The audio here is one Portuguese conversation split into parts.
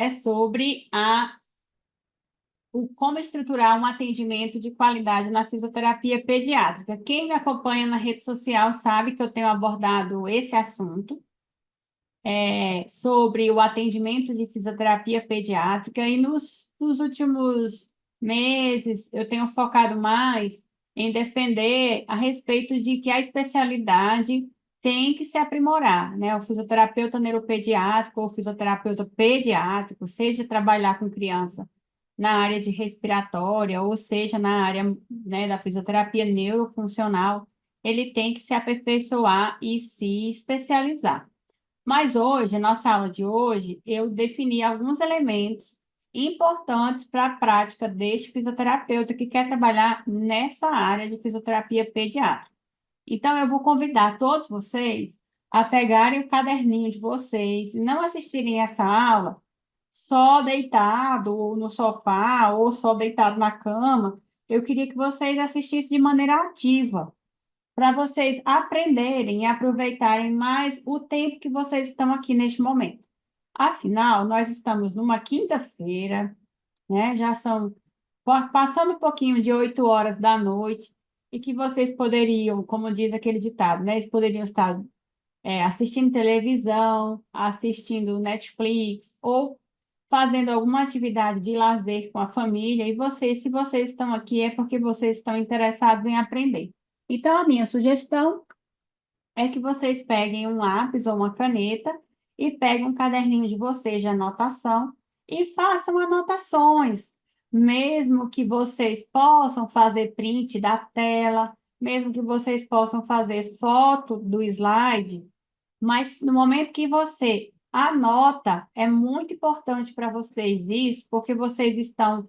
é sobre como estruturar um atendimento de qualidade na fisioterapia pediátrica. Quem me acompanha na rede social sabe que eu tenho abordado esse assunto, sobre o atendimento de fisioterapia pediátrica, e nos últimos meses eu tenho focado mais em defender a respeito de que a especialidade tem que se aprimorar, né? O fisioterapeuta neuropediátrico ou fisioterapeuta pediátrico, seja trabalhar com criança na área de respiratória, ou seja, na área, né, da fisioterapia neurofuncional, ele tem que se aperfeiçoar e se especializar. Mas hoje, na nossa aula de hoje, eu defini alguns elementos importantes para a prática deste fisioterapeuta que quer trabalhar nessa área de fisioterapia pediátrica. Então, eu vou convidar todos vocês a pegarem o caderninho de vocês e não assistirem essa aula só deitado no sofá ou só deitado na cama. Eu queria que vocês assistissem de maneira ativa, para vocês aprenderem e aproveitarem mais o tempo que vocês estão aqui neste momento. Afinal, nós estamos numa quinta-feira, né? Já são passando um pouquinho de 8 horas da noite, e que vocês poderiam, como diz aquele ditado, né? Eles poderiam estar assistindo televisão, assistindo Netflix ou fazendo alguma atividade de lazer com a família, e vocês, se vocês estão aqui, é porque vocês estão interessados em aprender. Então, a minha sugestão é que vocês peguem um lápis ou uma caneta e peguem um caderninho de vocês de anotação e façam anotações, mesmo que vocês possam fazer print da tela, mesmo que vocês possam fazer foto do slide, mas no momento que você anota, é muito importante para vocês isso, porque vocês estão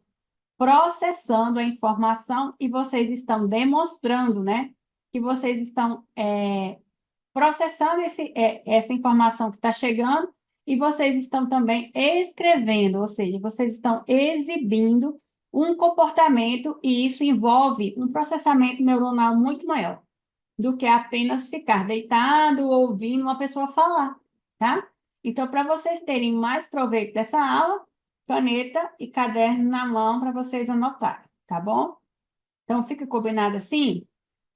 processando a informação e vocês estão demonstrando, né, que vocês estão processando essa informação que está chegando, e vocês estão também escrevendo, ou seja, vocês estão exibindo um comportamento, e isso envolve um processamento neuronal muito maior do que apenas ficar deitado ouvindo uma pessoa falar, tá? Então, para vocês terem mais proveito dessa aula, caneta e caderno na mão para vocês anotarem, tá bom? Então, fica combinado assim?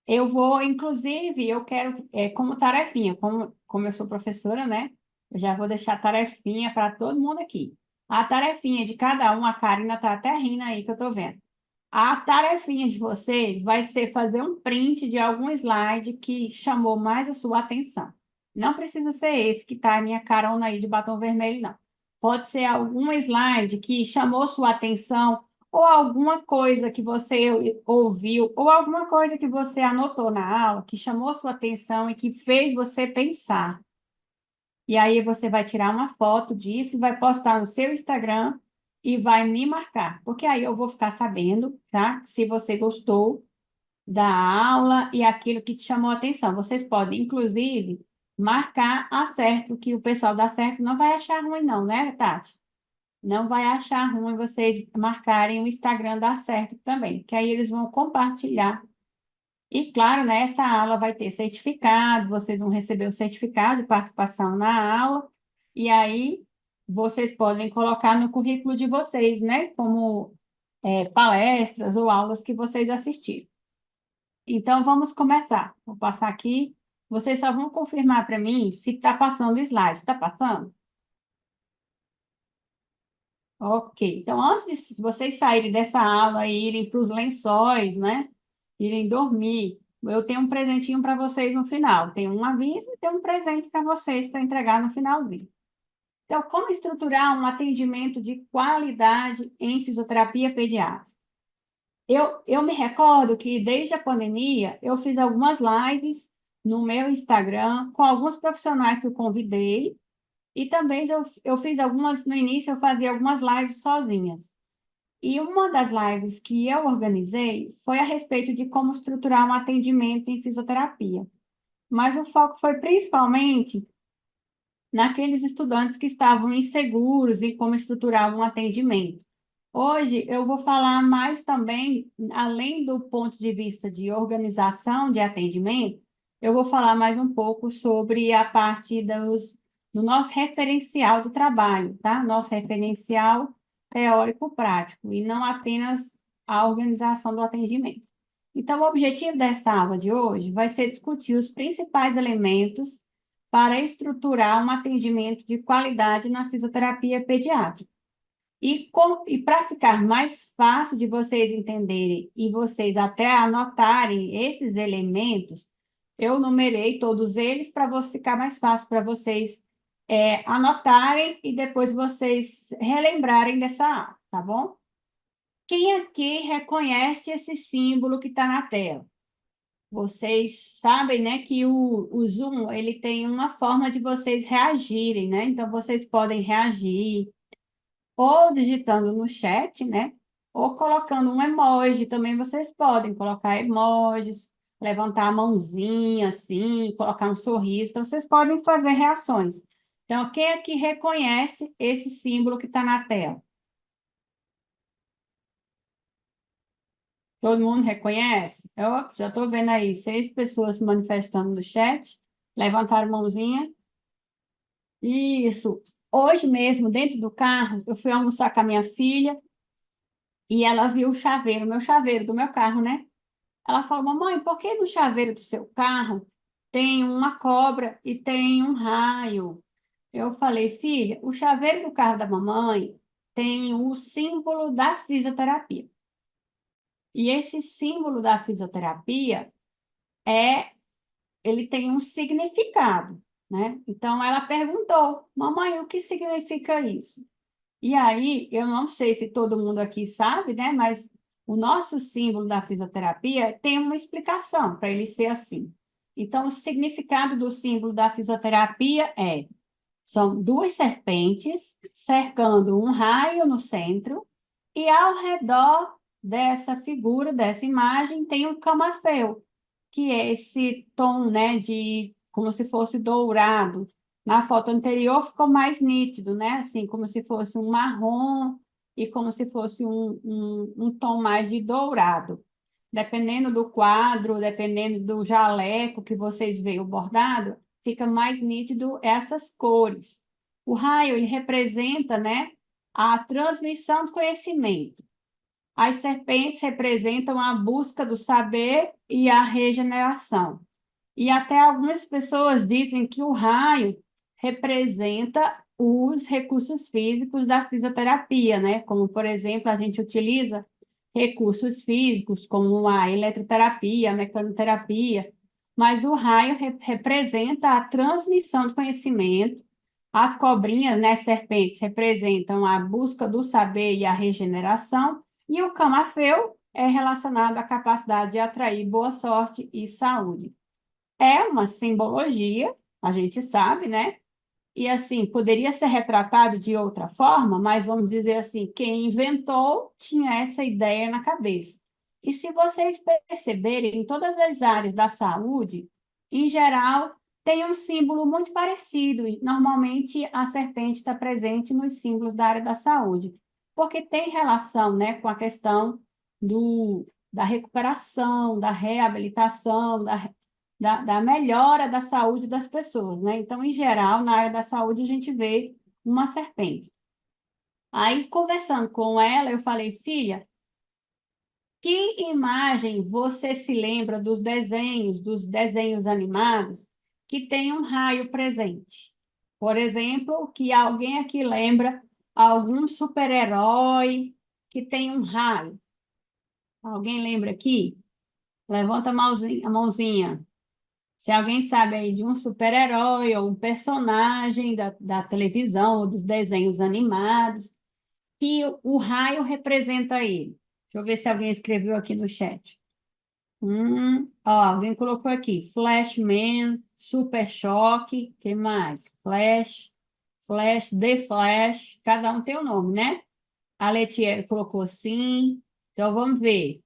Eu vou, inclusive, eu quero, como tarefinha, como eu sou professora, né? Eu já vou deixar tarefinha para todo mundo aqui. A tarefinha de cada um, a Karina está até rindo aí que eu estou vendo. A tarefinha de vocês vai ser fazer um print de algum slide que chamou mais a sua atenção. Não precisa ser esse que está a minha carona aí de batom vermelho, não. Pode ser algum slide que chamou sua atenção, ou alguma coisa que você ouviu, ou alguma coisa que você anotou na aula, que chamou sua atenção e que fez você pensar. E aí você vai tirar uma foto disso, vai postar no seu Instagram e vai me marcar, porque aí eu vou ficar sabendo, tá? Se você gostou da aula e aquilo que te chamou a atenção. Vocês podem, inclusive, marcar a Certo, que o pessoal da Certo não vai achar ruim, não, né, Tati? Não vai achar ruim vocês marcarem o Instagram da Certo também, que aí eles vão compartilhar. E, claro, né, essa aula vai ter certificado, vocês vão receber o certificado de participação na aula, e aí vocês podem colocar no currículo de vocês, né, como palestras ou aulas que vocês assistiram. Então, vamos começar. Vou passar aqui. Vocês só vão confirmar para mim se está passando o slide. Está passando? Ok. Então, antes de vocês saírem dessa aula e irem para os lençóis, né? Irem dormir, eu tenho um presentinho para vocês no final. Tem um aviso e tem um presente para vocês para entregar no finalzinho. Então, como estruturar um atendimento de qualidade em fisioterapia pediátrica? Eu me recordo que desde a pandemia eu fiz algumas lives no meu Instagram com alguns profissionais que eu convidei, e também eu fiz algumas, no início eu fazia algumas lives sozinhas. E uma das lives que eu organizei foi a respeito de como estruturar um atendimento em fisioterapia. Mas o foco foi principalmente naqueles estudantes que estavam inseguros em como estruturar um atendimento. Hoje eu vou falar mais também, além do ponto de vista de organização de atendimento, eu vou falar mais um pouco sobre a parte do nosso referencial do trabalho, tá? Nosso referencial teórico-prático, e não apenas a organização do atendimento. Então, o objetivo dessa aula de hoje vai ser discutir os principais elementos para estruturar um atendimento de qualidade na fisioterapia pediátrica. E para ficar mais fácil de vocês entenderem e vocês até anotarem esses elementos, eu numerei todos eles para ficar mais fácil para vocês anotarem e depois vocês relembrarem dessa aula, tá bom? Quem aqui reconhece esse símbolo que está na tela? Vocês sabem, né, que o Zoom, ele tem uma forma de vocês reagirem, né? Então, vocês podem reagir ou digitando no chat, né? Ou colocando um emoji. Também vocês podem colocar emojis, levantar a mãozinha assim, colocar um sorriso. Então, vocês podem fazer reações. Então, quem aqui reconhece esse símbolo que está na tela? Todo mundo reconhece? Eu já estou vendo aí 6 pessoas se manifestando no chat. Levantaram a mãozinha. Isso. Hoje mesmo, dentro do carro, eu fui almoçar com a minha filha e ela viu o chaveiro, meu chaveiro do meu carro, né? Ela falou, mamãe, por que no chaveiro do seu carro tem uma cobra e tem um raio? Eu falei, filha, o chaveiro do carro da mamãe tem o símbolo da fisioterapia. E esse símbolo da fisioterapia ele tem um significado, né? Então ela perguntou, mamãe, o que significa isso? E aí, eu não sei se todo mundo aqui sabe, né? Mas o nosso símbolo da fisioterapia tem uma explicação para ele ser assim. Então, o significado do símbolo da fisioterapia são 2 serpentes cercando um raio no centro e ao redor dessa figura, dessa imagem, tem um camafeu, que é esse tom, né, de como se fosse dourado. Na foto anterior ficou mais nítido, né? Assim, como se fosse um marrom e como se fosse um tom mais de dourado. Dependendo do quadro, dependendo do jaleco que vocês veem o bordado, fica mais nítido essas cores. O raio, ele representa, né, a transmissão do conhecimento. As serpentes representam a busca do saber e a regeneração. E até algumas pessoas dizem que o raio representa os recursos físicos da fisioterapia, né? Como, por exemplo, a gente utiliza recursos físicos como a eletroterapia, a mecanoterapia, mas o raio representa a transmissão do conhecimento. As cobrinhas, né, serpentes, representam a busca do saber e a regeneração, e o camafeu é relacionado à capacidade de atrair boa sorte e saúde. É uma simbologia, a gente sabe, né? E assim, poderia ser retratado de outra forma, mas vamos dizer assim, quem inventou tinha essa ideia na cabeça. E se vocês perceberem, em todas as áreas da saúde, em geral, tem um símbolo muito parecido. E normalmente a serpente está presente nos símbolos da área da saúde, porque tem relação, né, com a questão da recuperação, da reabilitação, da melhora da saúde das pessoas, né? Então, em geral, na área da saúde, a gente vê uma serpente. Aí, conversando com ela, eu falei, filha, que imagem você se lembra dos desenhos animados que tem um raio presente? Por exemplo, que alguém aqui lembra algum super-herói que tem um raio? Alguém lembra aqui? Levanta a mãozinha. Se alguém sabe aí de um super-herói ou um personagem da televisão ou dos desenhos animados, que o raio representa ele. Deixa eu ver se alguém escreveu aqui no chat. Ó, alguém colocou aqui, Flashman, Super Choque, que mais? Flash, The Flash, cada um tem o um nome, né? A Letícia colocou sim. Então, vamos ver.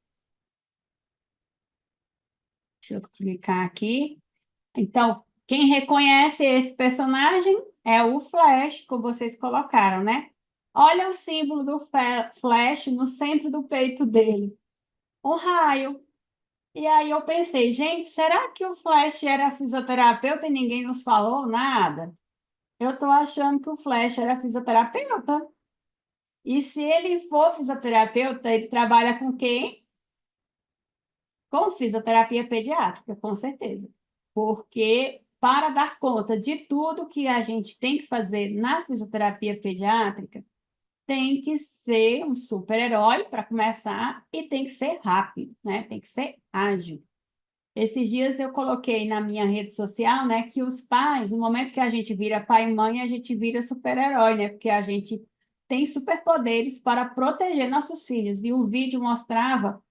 Deixa eu clicar aqui. Então, quem reconhece esse personagem é o Flash, como vocês colocaram, né? Olha o símbolo do Flash no centro do peito dele. Um raio. E aí eu pensei, gente, será que o Flash era fisioterapeuta e ninguém nos falou nada? Eu estou achando que o Flash era fisioterapeuta. E se ele for fisioterapeuta, ele trabalha com quem? Com fisioterapia pediátrica, com certeza. Porque para dar conta de tudo que a gente tem que fazer na fisioterapia pediátrica, tem que ser um super-herói para começar e tem que ser rápido, né? Tem que ser ágil. Esses dias eu coloquei na minha rede social, né, que os pais, no momento que a gente vira pai e mãe, a gente vira super-herói, né? Porque a gente tem superpoderes para proteger nossos filhos. E o vídeo mostrava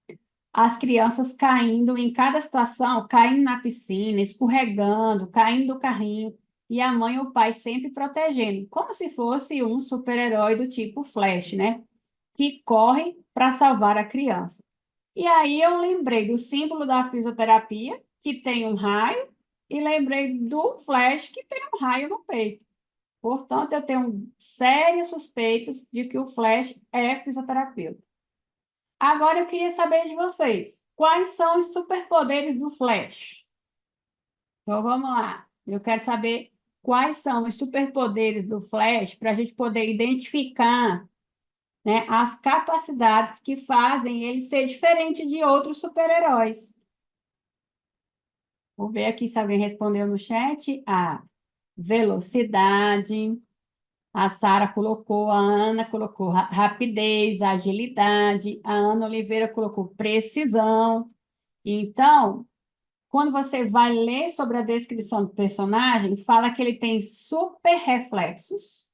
as crianças caindo em cada situação, caindo na piscina, escorregando, caindo do carrinho, e a mãe e o pai sempre protegendo, como se fosse um super-herói do tipo Flash, né? Que corre para salvar a criança. E aí eu lembrei do símbolo da fisioterapia, que tem um raio, e lembrei do Flash, que tem um raio no peito. Portanto, eu tenho sérias suspeitas de que o Flash é fisioterapeuta. Agora eu queria saber de vocês, quais são os superpoderes do Flash? Então vamos lá. Eu quero saber quais são os superpoderes do Flash para a gente poder identificar, né, as capacidades que fazem ele ser diferente de outros super-heróis. Vou ver aqui se alguém respondeu no chat. A velocidade, a Sara colocou, a Ana colocou rapidez, agilidade, a Ana Oliveira colocou precisão. Então, quando você vai ler sobre a descrição do personagem, fala que ele tem super reflexos,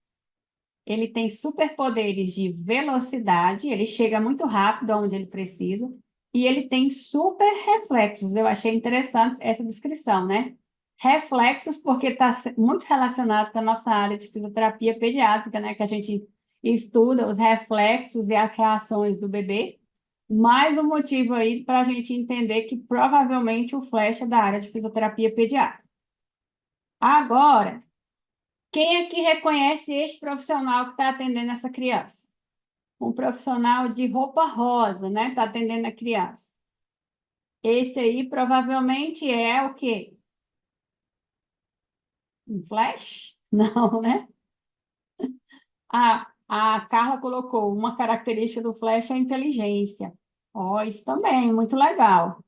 ele tem superpoderes de velocidade, ele chega muito rápido aonde ele precisa, e ele tem super reflexos. Eu achei interessante essa descrição, né? Reflexos, porque está muito relacionado com a nossa área de fisioterapia pediátrica, né? Que a gente estuda os reflexos e as reações do bebê. Mais um motivo aí para a gente entender que provavelmente o Flash é da área de fisioterapia pediátrica. Agora, quem aqui reconhece este profissional que está atendendo essa criança? Um profissional de roupa rosa, né? Está atendendo a criança. Esse aí provavelmente é o quê? Um Flash? Não, né? A Carla colocou uma característica do Flash é a inteligência. Ó, isso também, muito legal.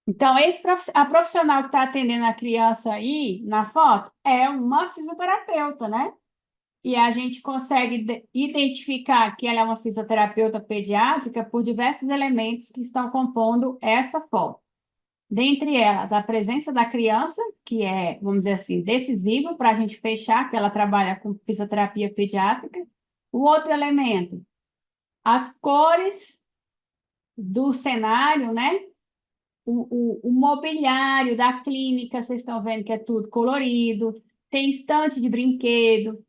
Então, a profissional que está atendendo a criança aí na foto é uma fisioterapeuta, né? E a gente consegue identificar que ela é uma fisioterapeuta pediátrica por diversos elementos que estão compondo essa foto. Dentre elas, a presença da criança, que é, vamos dizer assim, decisivo para a gente fechar que ela trabalha com fisioterapia pediátrica. O outro elemento, as cores do cenário, né? O mobiliário da clínica, vocês estão vendo que é tudo colorido, tem estante de brinquedo,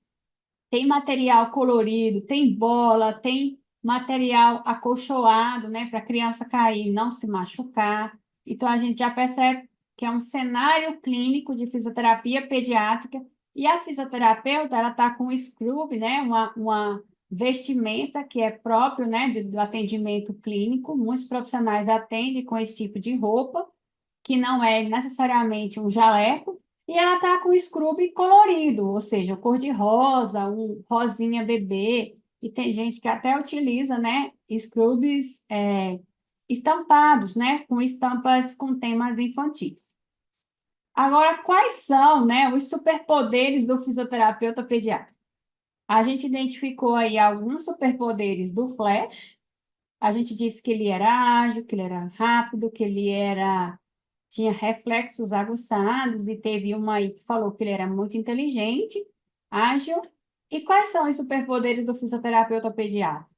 tem material colorido, tem bola, tem material acolchoado, né, para a criança cair e não se machucar. Então, a gente já percebe que é um cenário clínico de fisioterapia pediátrica e a fisioterapeuta, ela está com um scrub, né, uma vestimenta que é próprio, né, do atendimento clínico. Muitos profissionais atendem com esse tipo de roupa, que não é necessariamente um jaleco, e ela tá com scrub colorido, ou seja, cor de rosa, um rosinha bebê, e tem gente que até utiliza, né, scrubs estampados, né, com estampas com temas infantis. Agora, quais são, né, os superpoderes do fisioterapeuta pediátrico? A gente identificou aí alguns superpoderes do Flash. A gente disse que ele era ágil, que ele era rápido, que ele tinha reflexos aguçados e teve uma aí que falou que ele era muito inteligente, ágil. E quais são os superpoderes do fisioterapeuta pediátrico?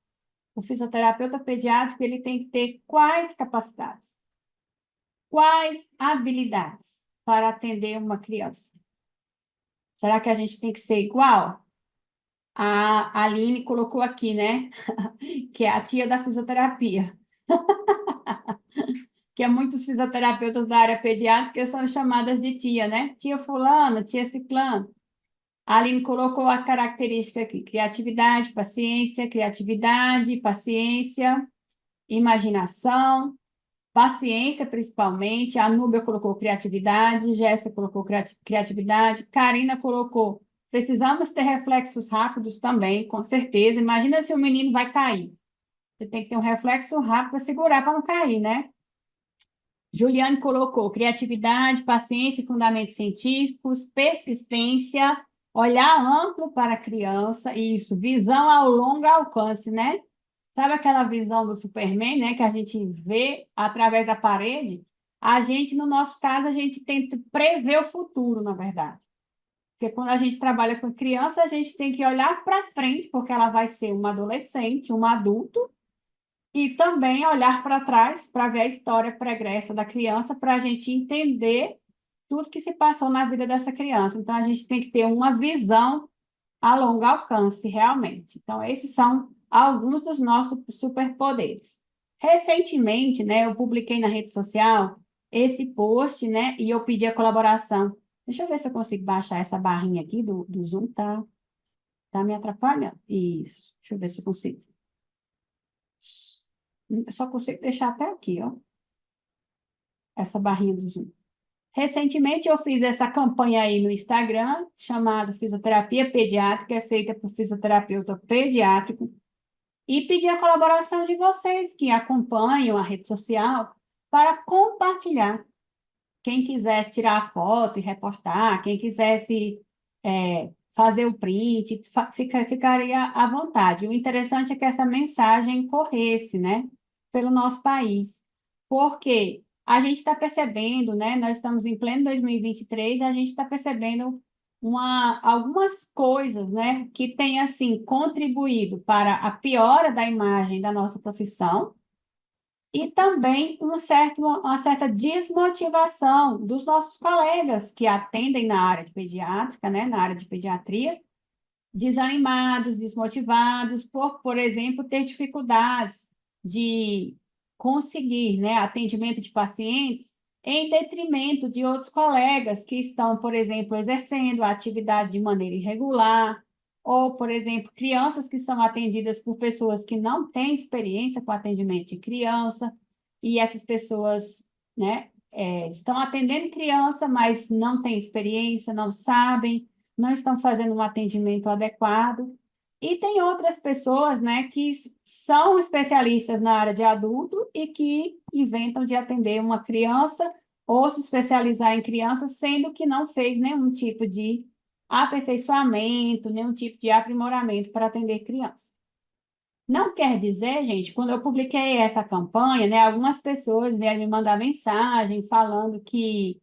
O fisioterapeuta pediátrico ele tem que ter quais capacidades? Quais habilidades para atender uma criança? Será que a gente tem que ser igual? A Aline colocou aqui, né? Que é a tia da fisioterapia. Que é muitos fisioterapeutas da área pediátrica são chamadas de tia, né? Tia fulano, tia ciclano. A Aline colocou a característica aqui: criatividade, paciência, imaginação, paciência principalmente. A Núbia colocou criatividade, Jéssica colocou criatividade, Karina colocou precisamos ter reflexos rápidos também, com certeza. Imagina se o menino vai cair. Você tem que ter um reflexo rápido para segurar para não cair, né? Juliane colocou criatividade, paciência e fundamentos científicos, persistência, olhar amplo para a criança, isso, visão ao longo alcance, né? Sabe aquela visão do Superman, né, que a gente vê através da parede? A gente, no nosso caso, a gente tenta prever o futuro, na verdade. Porque quando a gente trabalha com criança, a gente tem que olhar para frente, porque ela vai ser uma adolescente, um adulto, e também olhar para trás para ver a história pregressa da criança, para a gente entender tudo que se passou na vida dessa criança. Então, a gente tem que ter uma visão a longo alcance, realmente. Então, esses são alguns dos nossos superpoderes. Recentemente, né, eu publiquei na rede social esse post, né, e eu pedi a colaboração. Deixa eu ver se eu consigo baixar essa barrinha aqui do Zoom, tá me atrapalhando. Isso, deixa eu ver se eu consigo. Eu só consigo deixar até aqui, ó, essa barrinha do Zoom. Recentemente eu fiz essa campanha aí no Instagram, chamado Fisioterapia Pediátrica, é feita por fisioterapeuta pediátrico, e pedi a colaboração de vocês que acompanham a rede social para compartilhar. Quem quisesse tirar a foto e repostar, quem quisesse fazer o print, ficaria à vontade. O interessante é que essa mensagem corresse, né, pelo nosso país. Porque a gente está percebendo, né, nós estamos em pleno 2023, a gente está percebendo algumas coisas, né, que têm, assim, contribuído para a piora da imagem da nossa profissão, e também uma certa desmotivação dos nossos colegas que atendem na área de pediátrica, né, na área de pediatria, desanimados, desmotivados por exemplo, ter dificuldades de conseguir, né, atendimento de pacientes em detrimento de outros colegas que estão, por exemplo, exercendo a atividade de maneira irregular, ou, por exemplo, crianças que são atendidas por pessoas que não têm experiência com atendimento de criança, e essas pessoas, né, estão atendendo criança, mas não têm experiência, não sabem, não estão fazendo um atendimento adequado. E tem outras pessoas, né, que são especialistas na área de adulto e que inventam de atender uma criança ou se especializar em criança, sendo que não fez nenhum tipo de aperfeiçoamento, nenhum tipo de aprimoramento para atender criança. Não quer dizer, gente, quando eu publiquei essa campanha, né, algumas pessoas vieram me mandar mensagem falando que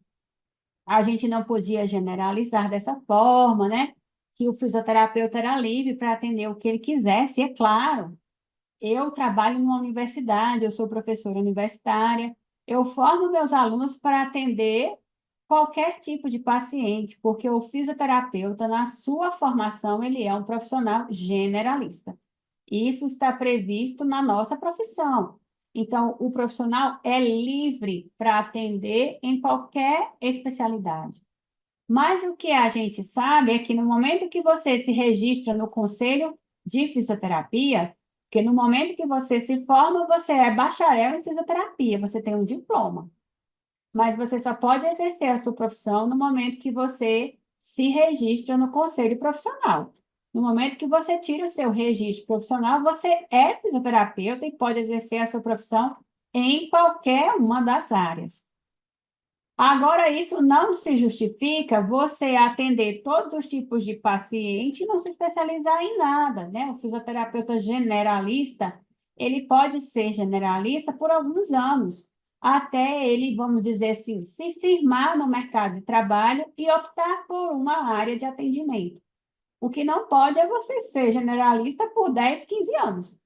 a gente não podia generalizar dessa forma, né? Que o fisioterapeuta era livre para atender o que ele quisesse. E é claro, eu trabalho numa universidade, eu sou professora universitária, eu formo meus alunos para atender qualquer tipo de paciente, porque o fisioterapeuta, na sua formação, ele é um profissional generalista. Isso está previsto na nossa profissão. Então, o profissional é livre para atender em qualquer especialidade. Mas o que a gente sabe é que no momento que você se registra no Conselho de Fisioterapia, que no momento que você se forma, você é bacharel em fisioterapia, você tem um diploma. Mas você só pode exercer a sua profissão no momento que você se registra no Conselho Profissional. No momento que você tira o seu registro profissional, você é fisioterapeuta e pode exercer a sua profissão em qualquer uma das áreas. Agora, isso não se justifica você atender todos os tipos de paciente e não se especializar em nada, né? O fisioterapeuta generalista, ele pode ser generalista por alguns anos, até ele, vamos dizer assim, se firmar no mercado de trabalho e optar por uma área de atendimento. O que não pode é você ser generalista por 10, 15 anos.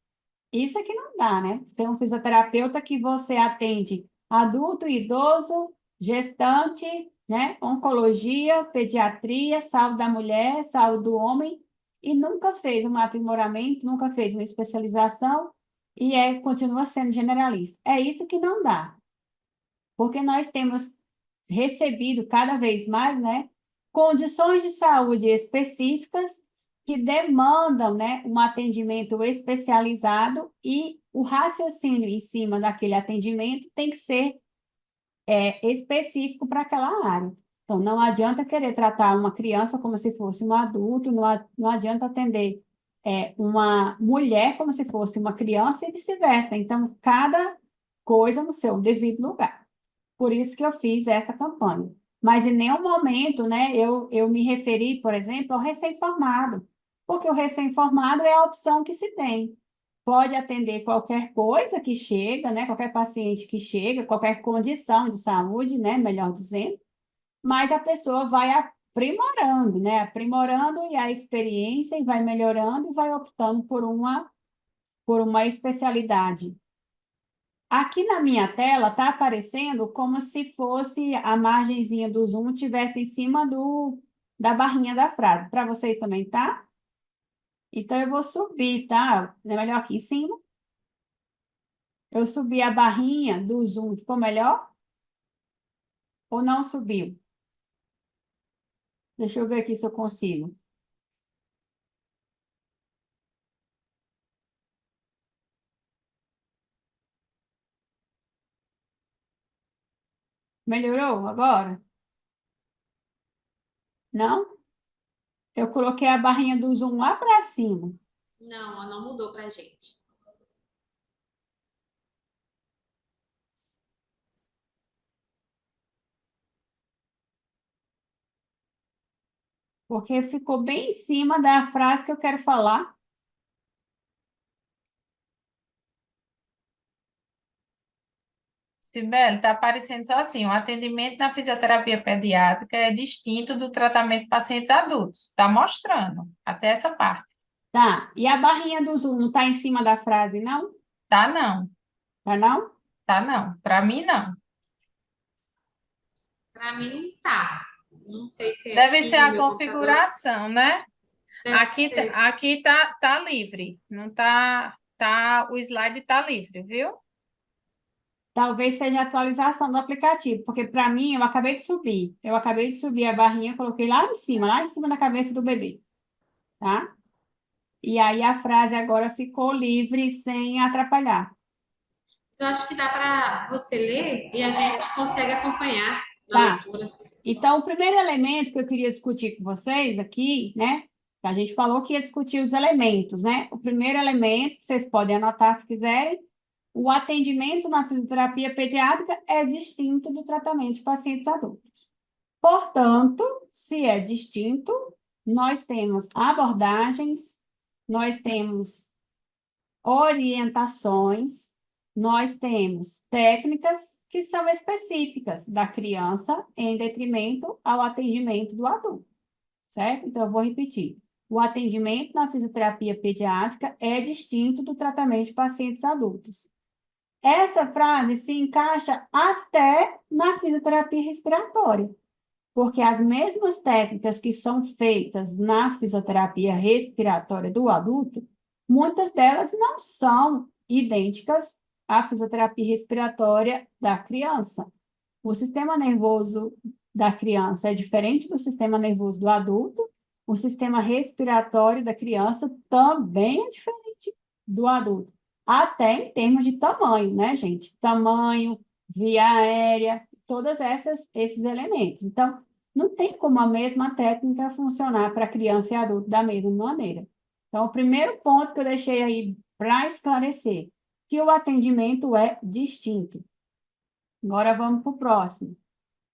Isso é que não dá, né? Ser um fisioterapeuta que você atende adulto, idoso, gestante, né? Oncologia, pediatria, saúde da mulher, saúde do homem, e nunca fez um aprimoramento, nunca fez uma especialização e continua sendo generalista. É isso que não dá, porque nós temos recebido cada vez mais, né, condições de saúde específicas que demandam, né, um atendimento especializado e o raciocínio em cima daquele atendimento tem que ser específico para aquela área. Então, não adianta querer tratar uma criança como se fosse um adulto, não adianta atender uma mulher como se fosse uma criança e vice-versa. Então, cada coisa no seu devido lugar. Por isso que eu fiz essa campanha. Mas em nenhum momento, né, eu me referi, por exemplo, ao recém-formado, porque o recém-formado é a opção que se tem. Pode atender qualquer coisa que chega, né, qualquer paciente que chega, qualquer condição de saúde, né, melhor dizendo, mas a pessoa vai aprimorando, né, aprimorando e a experiência e vai melhorando e vai optando por uma especialidade. Aqui na minha tela está aparecendo como se fosse a margenzinha do Zoom tivesse em cima da barrinha da frase. Para vocês também, tá? Então, eu vou subir, tá? É melhor aqui em cima. Eu subi a barrinha do Zoom. Ficou melhor? Ou não subiu? Deixa eu ver aqui se eu consigo. Melhorou agora? Não? Eu coloquei a barrinha do Zoom lá para cima. Não, ela não mudou pra gente. Porque ficou bem em cima da frase que eu quero falar. Sibeli, está aparecendo só assim, o atendimento na fisioterapia pediátrica é distinto do tratamento de pacientes adultos. Está mostrando até essa parte. Tá. E a barrinha do Zoom não está em cima da frase, não? Tá não, Tá não? tá não. Para mim não. Pra mim, tá. Não sei se é Deve ser aqui no a meu computador. configuração, né? Deve ser. Aqui tá livre. Não tá, o slide tá livre, viu? Talvez seja a atualização do aplicativo, porque para mim eu acabei de subir. Eu acabei de subir a barrinha, coloquei lá em cima da cabeça do bebê, tá? E aí a frase agora ficou livre sem atrapalhar. Mas eu acho que dá para você ler e a gente consegue acompanhar na Tá. leitura. Então, o primeiro elemento que eu queria discutir com vocês aqui, né? A gente falou que ia discutir os elementos, né? O primeiro elemento, vocês podem anotar se quiserem, o atendimento na fisioterapia pediátrica é distinto do tratamento de pacientes adultos. Portanto, se é distinto, nós temos abordagens, nós temos orientações, nós temos técnicas que são específicas da criança em detrimento ao atendimento do adulto, certo? Então, eu vou repetir. O atendimento na fisioterapia pediátrica é distinto do tratamento de pacientes adultos. Essa frase se encaixa até na fisioterapia respiratória, porque as mesmas técnicas que são feitas na fisioterapia respiratória do adulto, muitas delas não são idênticas à fisioterapia respiratória da criança. O sistema nervoso da criança é diferente do sistema nervoso do adulto, o sistema respiratório da criança também é diferente do adulto, até em termos de tamanho, né, gente? Tamanho, via aérea, todos esses elementos. Então, não tem como a mesma técnica funcionar para criança e adulto da mesma maneira. Então, o primeiro ponto que eu deixei aí para esclarecer, que o atendimento é distinto. Agora vamos para o próximo.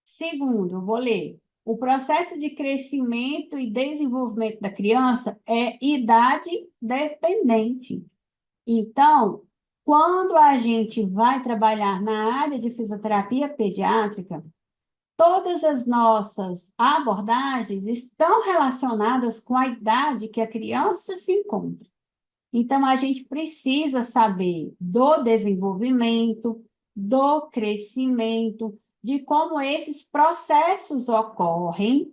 Segundo, vou ler. O processo de crescimento e desenvolvimento da criança é idade dependente. Então, quando a gente vai trabalhar na área de fisioterapia pediátrica, todas as nossas abordagens estão relacionadas com a idade que a criança se encontra. Então, a gente precisa saber do desenvolvimento, do crescimento, de como esses processos ocorrem,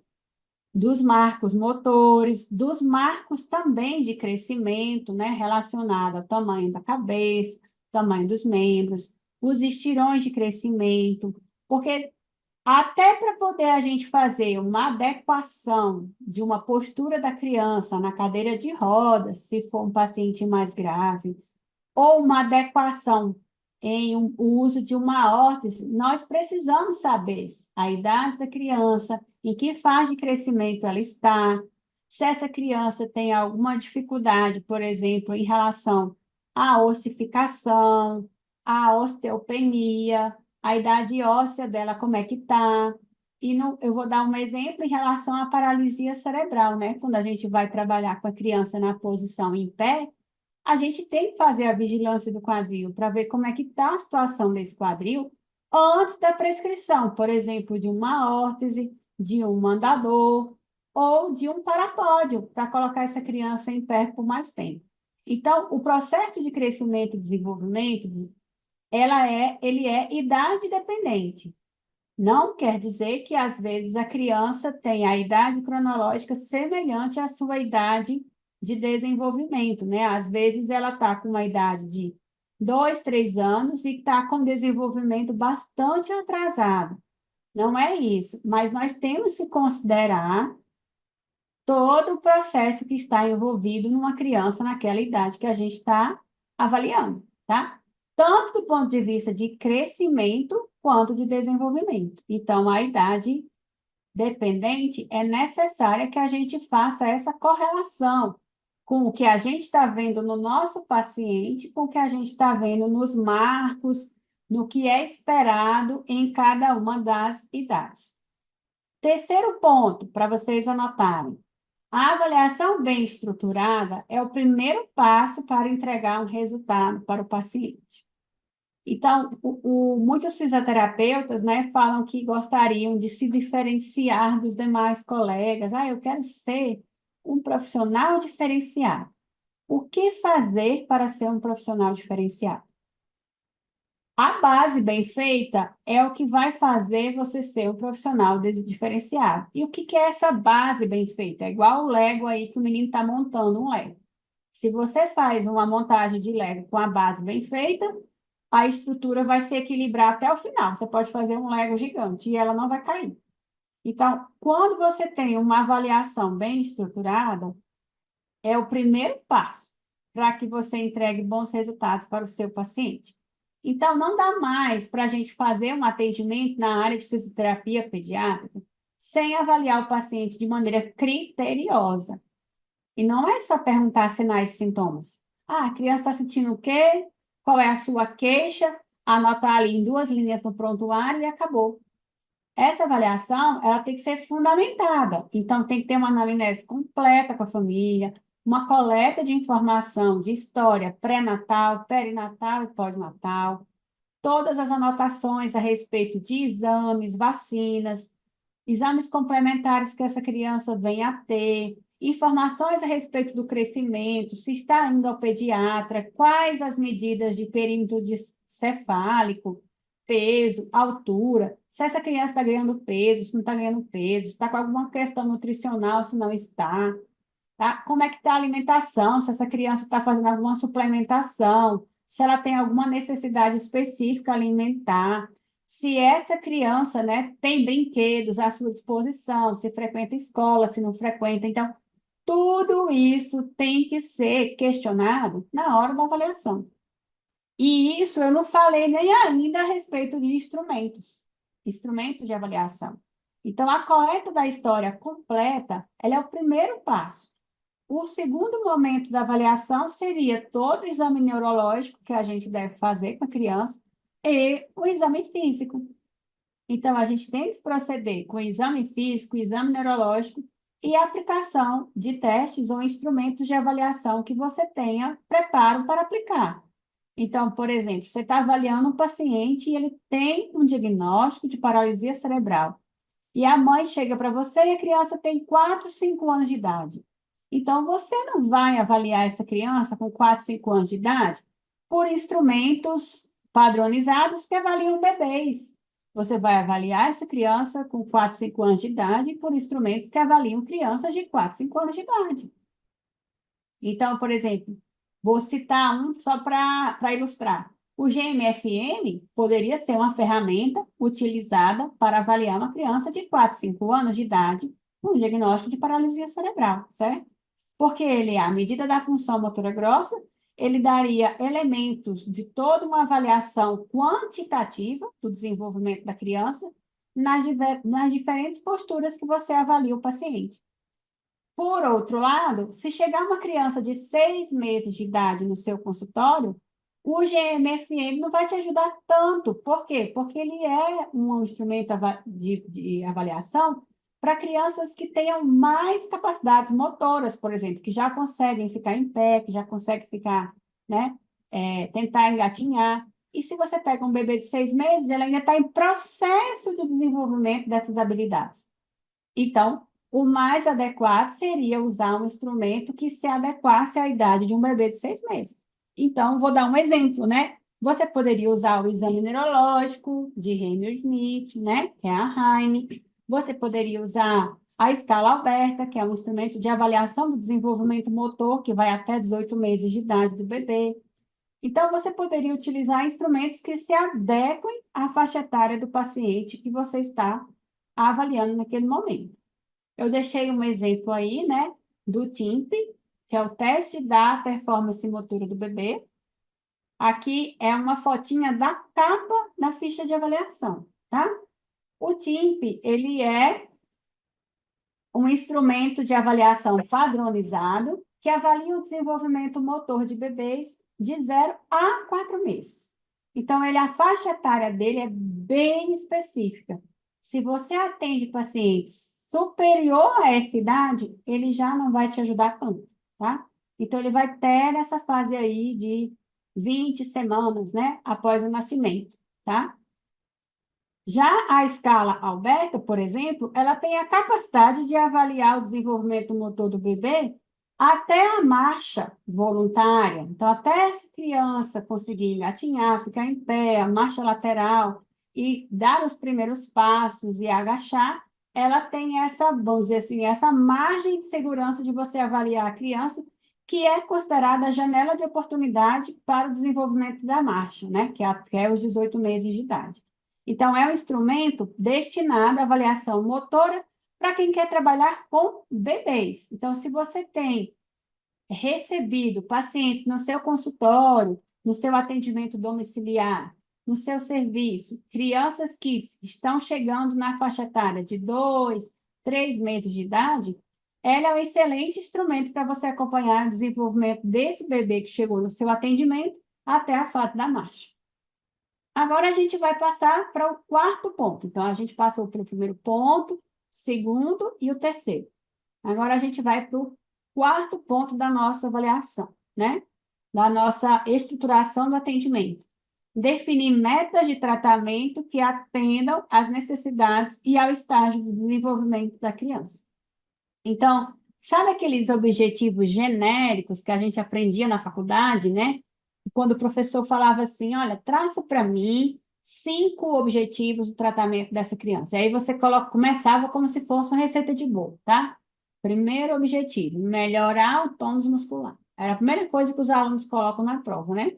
dos marcos motores, dos marcos também de crescimento, né, relacionado ao tamanho da cabeça, tamanho dos membros, os estirões de crescimento, porque até para poder a gente fazer uma adequação de uma postura da criança na cadeira de rodas, se for um paciente mais grave, ou uma adequação o uso de uma órtese, nós precisamos saber a idade da criança em que fase de crescimento ela está, se essa criança tem alguma dificuldade, por exemplo, em relação à ossificação, à osteopenia, a idade óssea dela, como é que está. E eu vou dar um exemplo em relação à paralisia cerebral, né? Quando a gente vai trabalhar com a criança na posição em pé, a gente tem que fazer a vigilância do quadril para ver como é que está a situação desse quadril antes da prescrição, por exemplo, de uma órtese, de um mandador ou de um parapódio, para colocar essa criança em pé por mais tempo. Então, o processo de crescimento e desenvolvimento, ele é idade dependente. Não quer dizer que, às vezes, a criança tem a idade cronológica semelhante à sua idade de desenvolvimento, né? Às vezes, ela está com uma idade de 2, 3 anos e está com desenvolvimento bastante atrasado. Não é isso, mas nós temos que considerar todo o processo que está envolvido numa criança naquela idade que a gente está avaliando, tá? Tanto do ponto de vista de crescimento quanto de desenvolvimento. Então, a idade dependente é necessária que a gente faça essa correlação com o que a gente está vendo no nosso paciente, com o que a gente está vendo nos marcos, no que é esperado em cada uma das idades. Terceiro ponto, para vocês anotarem. A avaliação bem estruturada é o primeiro passo para entregar um resultado para o paciente. Então, muitos fisioterapeutas, né, falam que gostariam de se diferenciar dos demais colegas. Ah, eu quero ser um profissional diferenciado. O que fazer para ser um profissional diferenciado? A base bem feita é o que vai fazer você ser um profissional diferenciado. E o que é essa base bem feita? É igual o Lego aí que o menino está montando um Lego. Se você faz uma montagem de Lego com a base bem feita, a estrutura vai se equilibrar até o final. Você pode fazer um Lego gigante e ela não vai cair. Então, quando você tem uma avaliação bem estruturada, é o primeiro passo para que você entregue bons resultados para o seu paciente. Então, não dá mais para a gente fazer um atendimento na área de fisioterapia pediátrica sem avaliar o paciente de maneira criteriosa. E não é só perguntar sinais e sintomas. Ah, a criança está sentindo o quê? Qual é a sua queixa? Anotar ali em 2 linhas no prontuário e acabou. Essa avaliação, ela tem que ser fundamentada. Então, tem que ter uma anamnese completa com a família, uma coleta de informação de história pré-natal, perinatal e pós-natal, todas as anotações a respeito de exames, vacinas, exames complementares que essa criança venha a ter, informações a respeito do crescimento, se está indo ao pediatra, quais as medidas de perímetro cefálico, peso, altura, se essa criança está ganhando peso, se não está ganhando peso, se está com alguma questão nutricional, se não está, tá? Como é que está a alimentação, se essa criança está fazendo alguma suplementação, se ela tem alguma necessidade específica alimentar, se essa criança, né, tem brinquedos à sua disposição, se frequenta escola, se não frequenta. Então, tudo isso tem que ser questionado na hora da avaliação. E isso eu não falei nem ainda a respeito de instrumentos de avaliação. Então, a coleta da história completa, ela é o primeiro passo. O segundo momento da avaliação seria todo o exame neurológico que a gente deve fazer com a criança e o exame físico. Então, a gente tem que proceder com o exame físico, o exame neurológico e a aplicação de testes ou instrumentos de avaliação que você tenha preparo para aplicar. Então, por exemplo, você está avaliando um paciente e ele tem um diagnóstico de paralisia cerebral. E a mãe chega para você e a criança tem 4, 5 anos de idade. Então, você não vai avaliar essa criança com 4, 5 anos de idade por instrumentos padronizados que avaliam bebês. Você vai avaliar essa criança com 4, 5 anos de idade por instrumentos que avaliam crianças de 4, 5 anos de idade. Então, por exemplo, vou citar um só para ilustrar. O GMFM poderia ser uma ferramenta utilizada para avaliar uma criança de 4, 5 anos de idade com diagnóstico de paralisia cerebral, certo? Porque ele, à medida da função motora grossa, ele daria elementos de toda uma avaliação quantitativa do desenvolvimento da criança nas diferentes posturas que você avalia o paciente. Por outro lado, se chegar uma criança de 6 meses de idade no seu consultório, o GMFM não vai te ajudar tanto. Por quê? Porque ele é um instrumento de avaliação para crianças que tenham mais capacidades motoras, por exemplo, que já conseguem ficar em pé, que já conseguem ficar, né, tentar engatinhar. E se você pega um bebê de 6 meses, ele ainda está em processo de desenvolvimento dessas habilidades. Então, o mais adequado seria usar um instrumento que se adequasse à idade de um bebê de 6 meses. Então, vou dar um exemplo, né? Você poderia usar o exame neurológico de Hammersmith, né? Que é a Heine. Você poderia usar a escala Alberta, que é um instrumento de avaliação do desenvolvimento motor, que vai até 18 meses de idade do bebê. Então, você poderia utilizar instrumentos que se adequem à faixa etária do paciente que você está avaliando naquele momento. Eu deixei um exemplo aí, né, do TIMP, que é o teste da performance motora do bebê. Aqui é uma fotinha da capa da ficha de avaliação, tá? O TIMP, ele é um instrumento de avaliação padronizado que avalia o desenvolvimento motor de bebês de 0 a 4 meses. Então, a faixa etária dele é bem específica. Se você atende pacientes superior a essa idade, ele já não vai te ajudar tanto, tá? Então, ele vai ter nessa fase aí de 20 semanas, né, após o nascimento, tá? Já a escala Alberta, por exemplo, ela tem a capacidade de avaliar o desenvolvimento motor do bebê até a marcha voluntária. Então, até essa criança conseguir engatinhar, ficar em pé, a marcha lateral e dar os primeiros passos e agachar, ela tem essa, vamos dizer assim, essa margem de segurança de você avaliar a criança, que é considerada a janela de oportunidade para o desenvolvimento da marcha, né? Que é até os 18 meses de idade. Então, é um instrumento destinado à avaliação motora para quem quer trabalhar com bebês. Então, se você tem recebido pacientes no seu consultório, no seu atendimento domiciliar, no seu serviço, crianças que estão chegando na faixa etária de 2, 3 meses de idade, ela é um excelente instrumento para você acompanhar o desenvolvimento desse bebê que chegou no seu atendimento até a fase da marcha. Agora a gente vai passar para o quarto ponto. Então, a gente passou pelo primeiro ponto, segundo e o terceiro. Agora a gente vai para o quarto ponto da nossa avaliação, né? Da nossa estruturação do atendimento. Definir metas de tratamento que atendam às necessidades e ao estágio de desenvolvimento da criança. Então, sabe aqueles objetivos genéricos que a gente aprendia na faculdade, né? Quando o professor falava assim, olha, traça para mim 5 objetivos do tratamento dessa criança. Aí você começava como se fosse uma receita de bolo, tá? Primeiro objetivo, melhorar o tônus muscular. Era a primeira coisa que os alunos colocam na prova, né?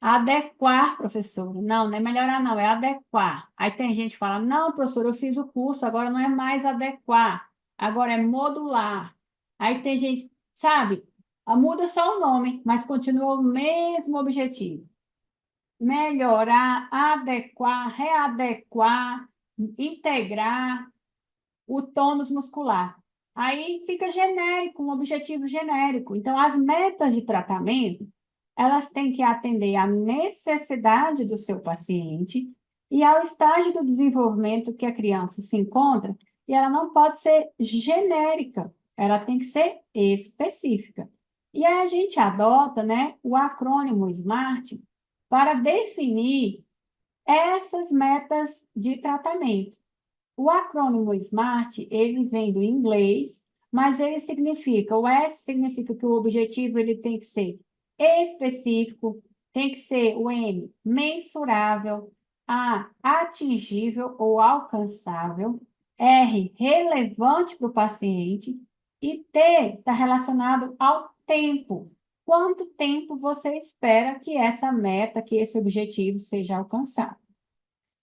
Adequar, professor. Não, não é melhorar, não, é adequar. Aí tem gente que fala, não, professor, eu fiz o curso, agora não é mais adequar, agora é modular. Aí tem gente, sabe, muda só o nome, mas continua o mesmo objetivo. Melhorar, adequar, readequar, integrar o tônus muscular. Aí fica genérico, um objetivo genérico. Então, as metas de tratamento, elas têm que atender à necessidade do seu paciente e ao estágio do desenvolvimento que a criança se encontra, e ela não pode ser genérica, ela tem que ser específica. E aí a gente adota, né, o acrônimo SMART para definir essas metas de tratamento. O acrônimo SMART, ele vem do inglês, mas ele significa, o S significa que o objetivo ele tem que ser específico, tem que ser o M, mensurável, A, atingível ou alcançável, R, relevante para o paciente e T está relacionado ao tempo. Quanto tempo você espera que essa meta, que esse objetivo seja alcançado?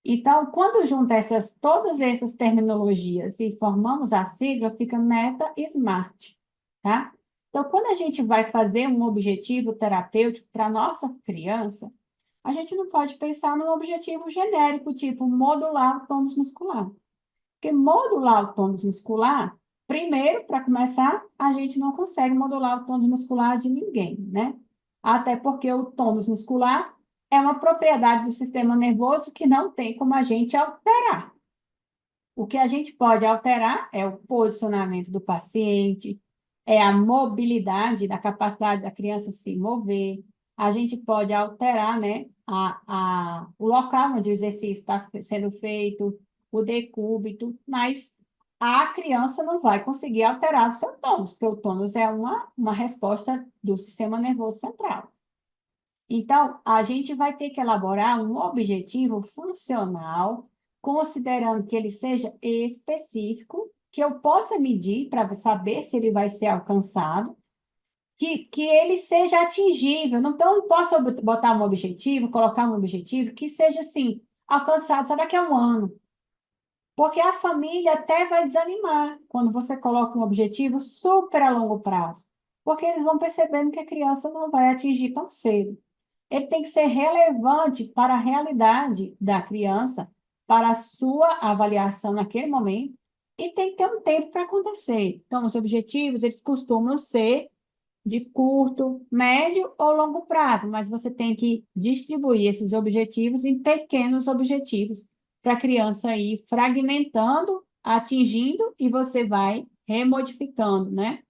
Então, quando junta todas essas terminologias e formamos a sigla, fica Meta Smart, tá? Então, quando a gente vai fazer um objetivo terapêutico para a nossa criança, a gente não pode pensar num objetivo genérico, tipo modular o tônus muscular. Porque modular o tônus muscular, primeiro, para começar, a gente não consegue modular o tônus muscular de ninguém, né? Até porque o tônus muscular é uma propriedade do sistema nervoso que não tem como a gente alterar. O que a gente pode alterar é o posicionamento do paciente, é a mobilidade, da capacidade da criança se mover. A gente pode alterar, né, o local onde o exercício está sendo feito, o decúbito, mas a criança não vai conseguir alterar o seu tônus, porque o tônus é uma resposta do sistema nervoso central. Então, a gente vai ter que elaborar um objetivo funcional, considerando que ele seja específico, que eu possa medir para saber se ele vai ser alcançado, que ele seja atingível. Então, eu não posso botar um objetivo, colocar um objetivo que seja, assim, alcançado só daqui a um ano. Porque a família até vai desanimar quando você coloca um objetivo super a longo prazo. Porque eles vão percebendo que a criança não vai atingir tão cedo. Ele tem que ser relevante para a realidade da criança, para a sua avaliação naquele momento, e tem que ter um tempo para acontecer. Então, os objetivos, eles costumam ser de curto, médio ou longo prazo, mas você tem que distribuir esses objetivos em pequenos objetivos para a criança ir fragmentando, atingindo, e você vai remodificando, né?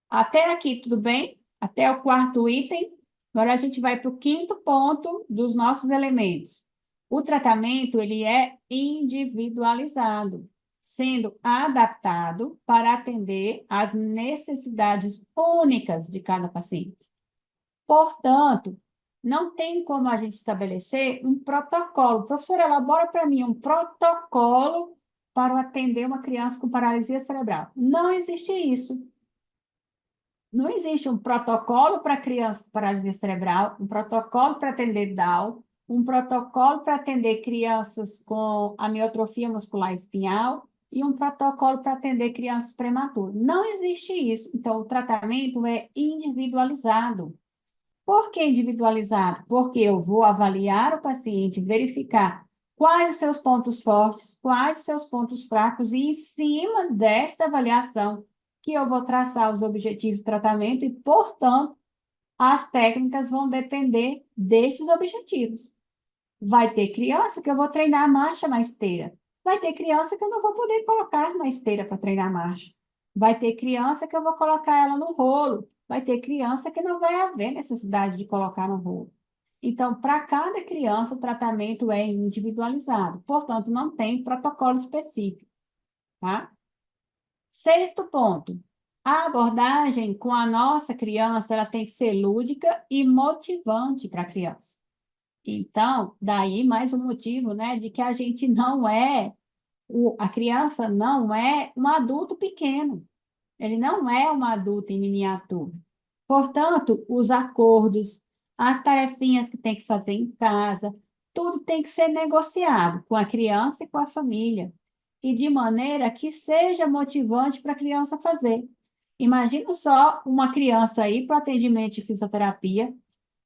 Até aqui, tudo bem? Até o quarto item. Agora a gente vai para o quinto ponto dos nossos elementos. O tratamento, ele é individualizado, sendo adaptado para atender às necessidades únicas de cada paciente. Portanto, não tem como a gente estabelecer um protocolo. Professor, elabora para mim um protocolo para atender uma criança com paralisia cerebral. Não existe isso. Não existe um protocolo para criança com paralisia cerebral, um protocolo para atender Down, um protocolo para atender crianças com amiotrofia muscular espinhal e um protocolo para atender crianças prematuras. Não existe isso. Então, o tratamento é individualizado. Por que individualizado? Porque eu vou avaliar o paciente, verificar quais os seus pontos fortes, quais os seus pontos fracos, e em cima desta avaliação que eu vou traçar os objetivos de tratamento e, portanto, as técnicas vão depender desses objetivos. Vai ter criança que eu vou treinar a marcha na esteira. Vai ter criança que eu não vou poder colocar na esteira para treinar a marcha. Vai ter criança que eu vou colocar ela no rolo. Vai ter criança que não vai haver necessidade de colocar no rolo. Então, para cada criança, o tratamento é individualizado. Portanto, não tem protocolo específico, tá? Sexto ponto. A abordagem com a nossa criança, ela tem que ser lúdica e motivante para a criança. Então, daí mais um motivo, né, de que a gente não é, a criança não é um adulto pequeno, ele não é um adulto em miniatura. Portanto, os acordos, as tarefinhas que tem que fazer em casa, tudo tem que ser negociado com a criança e com a família, e de maneira que seja motivante para a criança fazer. Imagina só uma criança aí para o atendimento de fisioterapia,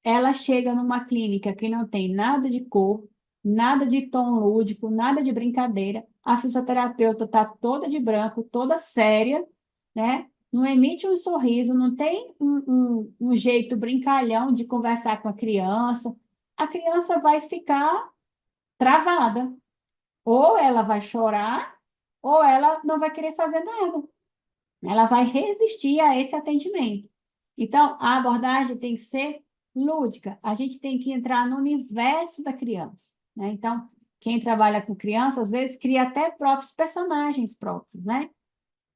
ela chega numa clínica que não tem nada de cor, nada de tom lúdico, nada de brincadeira. A fisioterapeuta está toda de branco, toda séria, né? Não emite um sorriso, não tem um jeito brincalhão de conversar com a criança. A criança vai ficar travada. Ou ela vai chorar, ou ela não vai querer fazer nada. Ela vai resistir a esse atendimento. Então, a abordagem tem que ser lúdica. A gente tem que entrar no universo da criança, né? Então, quem trabalha com criança, às vezes, cria até próprios personagens próprios, né?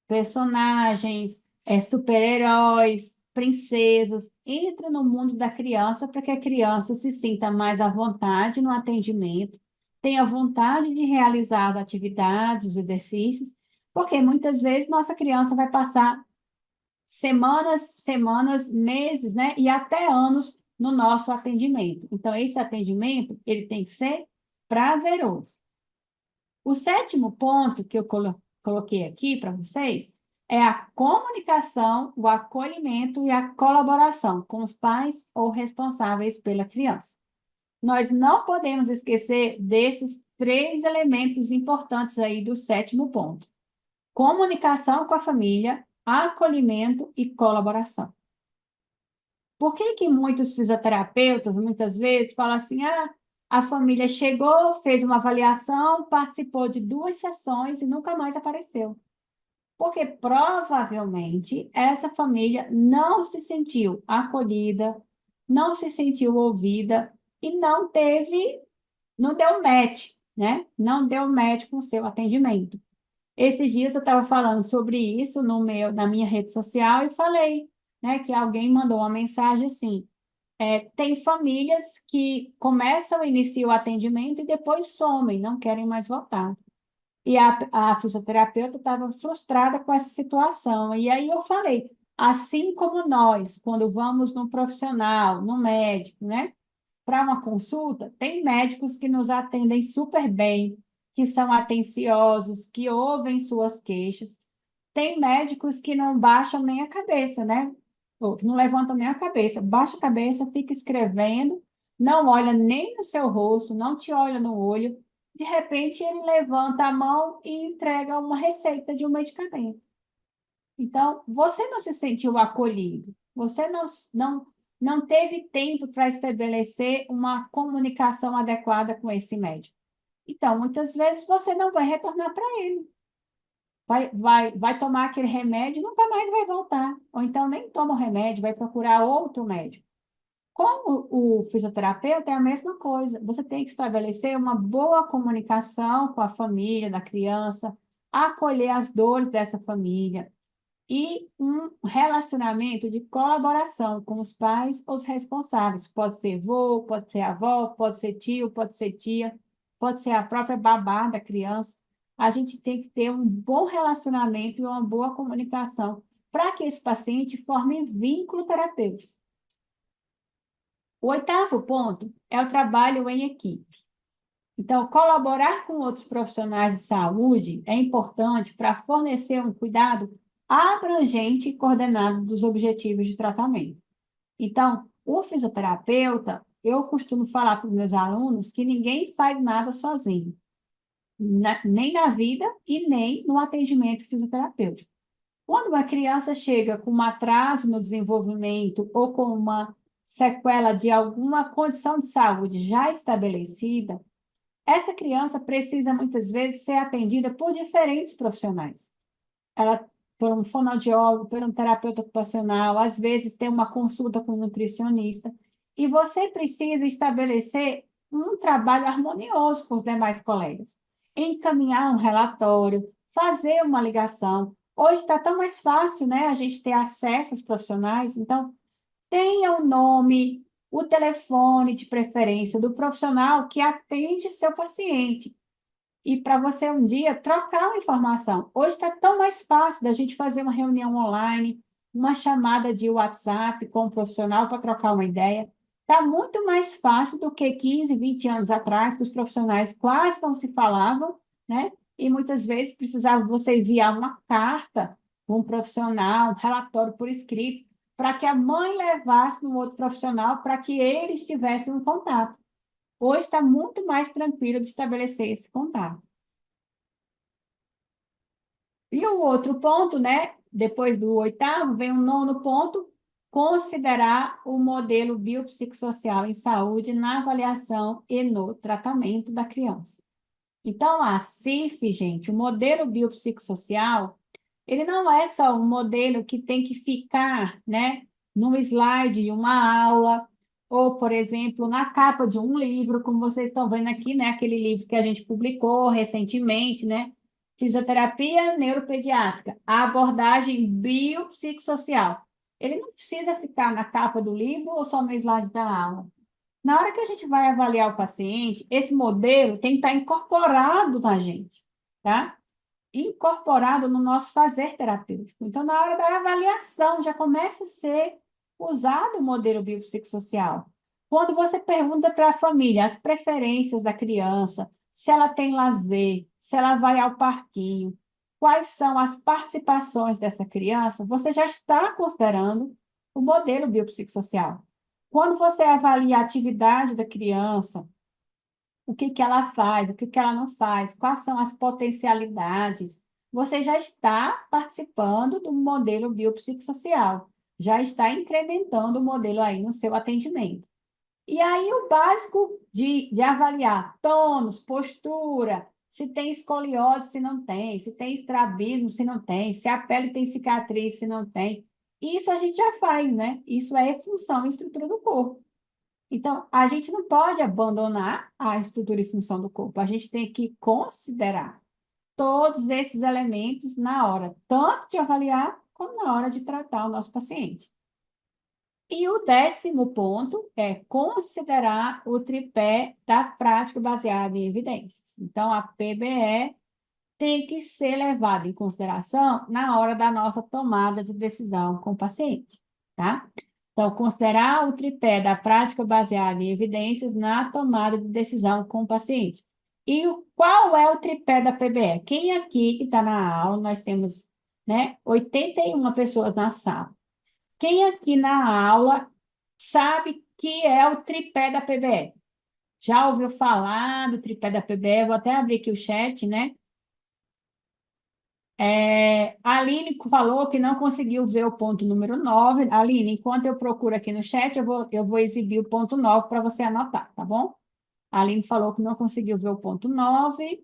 Personagens, super-heróis, princesas. Entra no mundo da criança para que a criança se sinta mais à vontade no atendimento, tenha vontade de realizar as atividades, os exercícios, porque muitas vezes nossa criança vai passar semanas, meses, né? E até anos no nosso atendimento. Então, esse atendimento, ele tem que ser prazeroso. O sétimo ponto que eu coloquei aqui para vocês é a comunicação, o acolhimento e a colaboração com os pais ou responsáveis pela criança. Nós não podemos esquecer desses 3 elementos importantes aí do 7º ponto: comunicação com a família, acolhimento e colaboração. Por que que muitos fisioterapeutas, muitas vezes, falam assim, a família chegou, fez uma avaliação, participou de 2 sessões e nunca mais apareceu? Porque provavelmente essa família não se sentiu acolhida, não se sentiu ouvida e não deu match, né? Não deu match com o seu atendimento. Esses dias eu estava falando sobre isso na minha rede social e falei, né, que alguém mandou uma mensagem assim: tem famílias que começam, iniciam o atendimento e depois somem, não querem mais voltar. E a fisioterapeuta estava frustrada com essa situação. E aí eu falei, assim como nós, quando vamos num profissional, num médico, né, para uma consulta, tem médicos que nos atendem super bem, que são atenciosos, que ouvem suas queixas. Tem médicos que não baixam nem a cabeça, né? Ou que não levantam nem a cabeça. Baixa a cabeça, fica escrevendo, não olha nem no seu rosto, não te olha no olho. De repente, ele levanta a mão e entrega uma receita de um medicamento. Então, você não se sentiu acolhido, você não teve tempo para estabelecer uma comunicação adequada com esse médico. Então, muitas vezes, você não vai retornar para ele. Vai tomar aquele remédio e nunca mais vai voltar. Ou então nem toma o remédio, vai procurar outro médico. Como o fisioterapeuta é a mesma coisa. Você tem que estabelecer uma boa comunicação com a família da criança, acolher as dores dessa família e um relacionamento de colaboração com os pais, os responsáveis. Pode ser vô, pode ser avó, pode ser tio, pode ser tia, pode ser a própria babá da criança. A gente tem que ter um bom relacionamento e uma boa comunicação para que esse paciente forme vínculo terapêutico. O 8º ponto é o trabalho em equipe. Então, colaborar com outros profissionais de saúde é importante para fornecer um cuidado abrangente e coordenado dos objetivos de tratamento. Então, o fisioterapeuta, eu costumo falar para os meus alunos que ninguém faz nada sozinho, nem na vida e nem no atendimento fisioterapêutico. Quando uma criança chega com um atraso no desenvolvimento ou com uma sequela de alguma condição de saúde já estabelecida, essa criança precisa muitas vezes ser atendida por diferentes profissionais. Ela, por um fonoaudiólogo, por um terapeuta ocupacional, às vezes tem uma consulta com um nutricionista, e você precisa estabelecer um trabalho harmonioso com os demais colegas. Encaminhar um relatório, fazer uma ligação. Hoje está tão mais fácil, né, a gente ter acesso aos profissionais, então tenha o nome, o telefone de preferência do profissional que atende seu paciente. E para você um dia trocar uma informação. Hoje está tão mais fácil da gente fazer uma reunião online, uma chamada de WhatsApp com um profissional para trocar uma ideia. Está muito mais fácil do que 15, 20 anos atrás, que os profissionais quase não se falavam, né? E muitas vezes precisava você enviar uma carta para um profissional, um relatório por escrito, para que a mãe levasse no outro profissional para que eles tivessem um contato. Hoje está muito mais tranquilo de estabelecer esse contato. E o outro ponto, né? Depois do 8º, vem o 9º ponto: considerar o modelo biopsicossocial em saúde na avaliação e no tratamento da criança. Então, a CIF, gente, o modelo biopsicossocial, ele não é só um modelo que tem que ficar, né, no slide de uma aula, ou, por exemplo, na capa de um livro, como vocês estão vendo aqui, né, aquele livro que a gente publicou recentemente, né, Fisioterapia Neuropediátrica, a abordagem biopsicossocial. Ele não precisa ficar na capa do livro ou só no slide da aula. Na hora que a gente vai avaliar o paciente, esse modelo tem que estar incorporado na gente, tá? Incorporado no nosso fazer terapêutico. Então, na hora da avaliação, já começa a ser usado o modelo biopsicossocial. Quando você pergunta para a família as preferências da criança, se ela tem lazer, se ela vai ao parquinho, quais são as participações dessa criança, você já está considerando o modelo biopsicossocial. Quando você avalia a atividade da criança, o que que ela faz, o que que ela não faz, quais são as potencialidades, você já está participando do modelo biopsicossocial, já está incrementando o modelo aí no seu atendimento. E aí, o básico de avaliar tônus, postura, se tem escoliose, se não tem, se tem estrabismo, se não tem, se a pele tem cicatriz, se não tem. Isso a gente já faz, né? Isso é função e estrutura do corpo. Então, a gente não pode abandonar a estrutura e função do corpo. A gente tem que considerar todos esses elementos na hora, tanto de avaliar como na hora de tratar o nosso paciente. E o 10º ponto é considerar o tripé da prática baseada em evidências. Então, a PBE tem que ser levada em consideração na hora da nossa tomada de decisão com o paciente, tá? Então, considerar o tripé da prática baseada em evidências na tomada de decisão com o paciente. E qual é o tripé da PBE? Quem aqui que está na aula, nós temos, né, 81 pessoas na sala. Quem aqui na aula sabe que é o tripé da PBE? Já ouviu falar do tripé da PBE? Vou até abrir aqui o chat, né? A Aline falou que não conseguiu ver o ponto número 9. Aline, enquanto eu procuro aqui no chat, eu vou exibir o ponto 9 para você anotar, tá bom? A Aline falou que não conseguiu ver o ponto 9.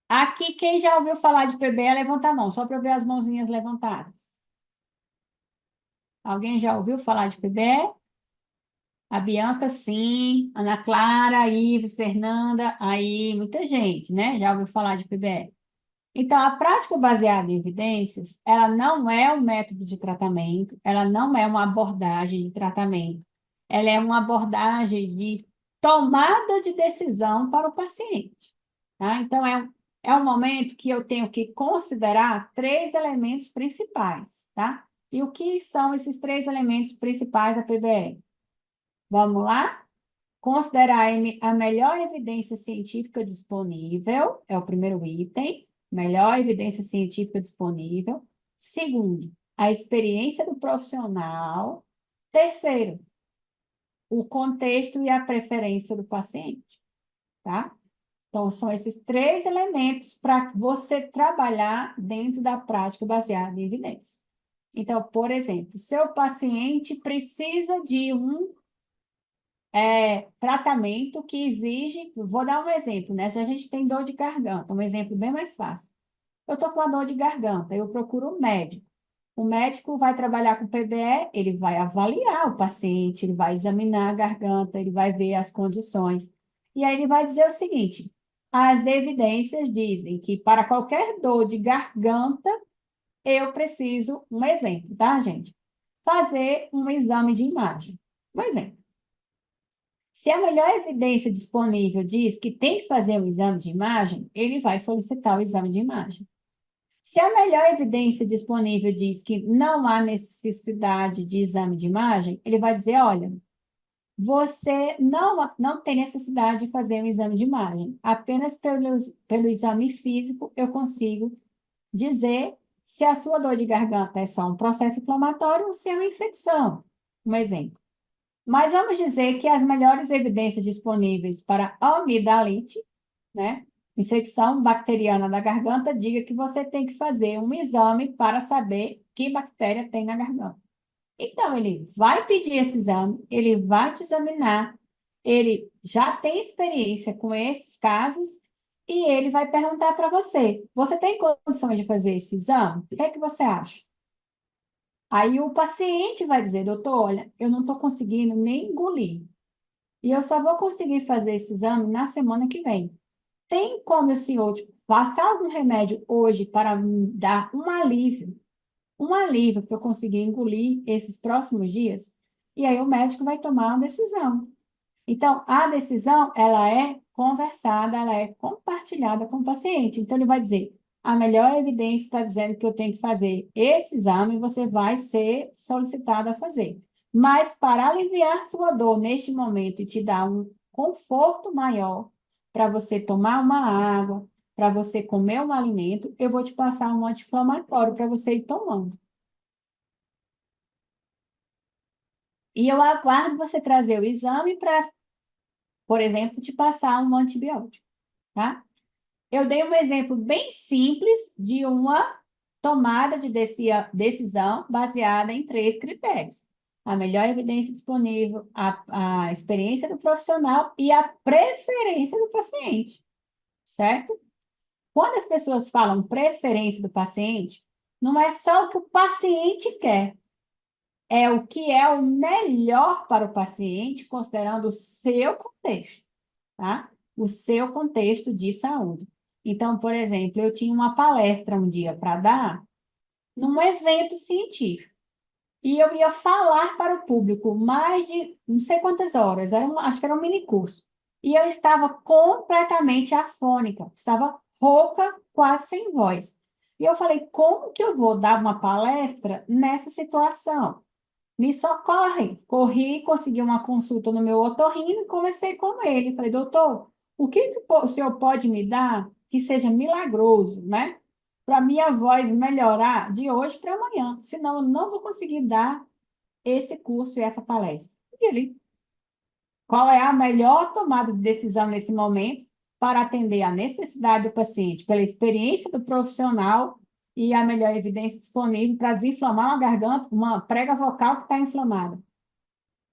Aqui, quem já ouviu falar de PBE, levanta a mão, só para eu ver as mãozinhas levantadas. Alguém já ouviu falar de PBE? A Bianca, sim. Ana Clara, a Ive, Fernanda, aí, muita gente, né? Já ouviu falar de PBE. Então, a prática baseada em evidências, ela não é um método de tratamento, ela não é uma abordagem de tratamento, ela é uma abordagem de tomada de decisão para o paciente, tá? Então, é um momento que eu tenho que considerar 3 elementos principais, tá? E o que são esses 3 elementos principais da PBE? Vamos lá? Considerar a melhor evidência científica disponível, é o primeiro item, melhor evidência científica disponível. Segundo, a experiência do profissional. Terceiro, o contexto e a preferência do paciente, tá? Então, são esses 3 elementos para você trabalhar dentro da prática baseada em evidência. Então, por exemplo, seu paciente precisa de um tratamento que exige, vou dar um exemplo, né? Se a gente tem dor de garganta, um exemplo bem mais fácil. Eu estou com a dor de garganta, eu procuro um médico. O médico vai trabalhar com PBE, ele vai avaliar o paciente, ele vai examinar a garganta, ele vai ver as condições. E aí ele vai dizer o seguinte: as evidências dizem que para qualquer dor de garganta, eu preciso, um exemplo, tá, gente? Fazer um exame de imagem. Um exemplo. Se a melhor evidência disponível diz que tem que fazer um exame de imagem, ele vai solicitar o exame de imagem. Se a melhor evidência disponível diz que não há necessidade de exame de imagem, ele vai dizer, olha, você não tem necessidade de fazer um exame de imagem. Apenas pelo exame físico eu consigo dizer se a sua dor de garganta é só um processo inflamatório ou se é uma infecção. Um exemplo. Mas vamos dizer que as melhores evidências disponíveis para amidalite, né, infecção bacteriana da garganta, diga que você tem que fazer um exame para saber que bactéria tem na garganta. Então, ele vai pedir esse exame, ele vai te examinar, ele já tem experiência com esses casos e ele vai perguntar para você: você tem condições de fazer esse exame? O que é que você acha? Aí o paciente vai dizer, doutor, olha, eu não estou conseguindo nem engolir. E eu só vou conseguir fazer esse exame na semana que vem. Tem como o senhor tipo, passar algum remédio hoje para me dar um alívio para eu conseguir engolir esses próximos dias? E aí o médico vai tomar uma decisão. Então, a decisão, ela é conversada, ela é compartilhada com o paciente. Então, ele vai dizer, a melhor evidência está dizendo que eu tenho que fazer esse exame, você vai ser solicitado a fazer. Mas, para aliviar sua dor neste momento e te dar um conforto maior, para você tomar uma água, para você comer um alimento, eu vou te passar um anti-inflamatório para você ir tomando. E eu aguardo você trazer o exame para, por exemplo, te passar um antibiótico, tá? Eu dei um exemplo bem simples de uma tomada de decisão baseada em 3 critérios: a melhor evidência disponível, a experiência do profissional e a preferência do paciente, certo? Quando as pessoas falam preferência do paciente, não é só o que o paciente quer, é o que é o melhor para o paciente, considerando o seu contexto, tá? O seu contexto de saúde. Então, por exemplo, eu tinha uma palestra um dia para dar num evento científico. E eu ia falar para o público mais de não sei quantas horas, acho que era um mini curso. E eu estava completamente afônica, estava rouca, quase sem voz. E eu falei, como que eu vou dar uma palestra nessa situação? Me socorre. Corri, consegui uma consulta no meu otorrino e conversei com ele. Falei, doutor, o que que o senhor pode me dar que seja milagroso, né? Para minha voz melhorar de hoje para amanhã. Senão, eu não vou conseguir dar esse curso e essa palestra. E ele, qual é a melhor tomada de decisão nesse momento para atender a necessidade do paciente, pela experiência do profissional e a melhor evidência disponível para desinflamar uma garganta, uma prega vocal que está inflamada?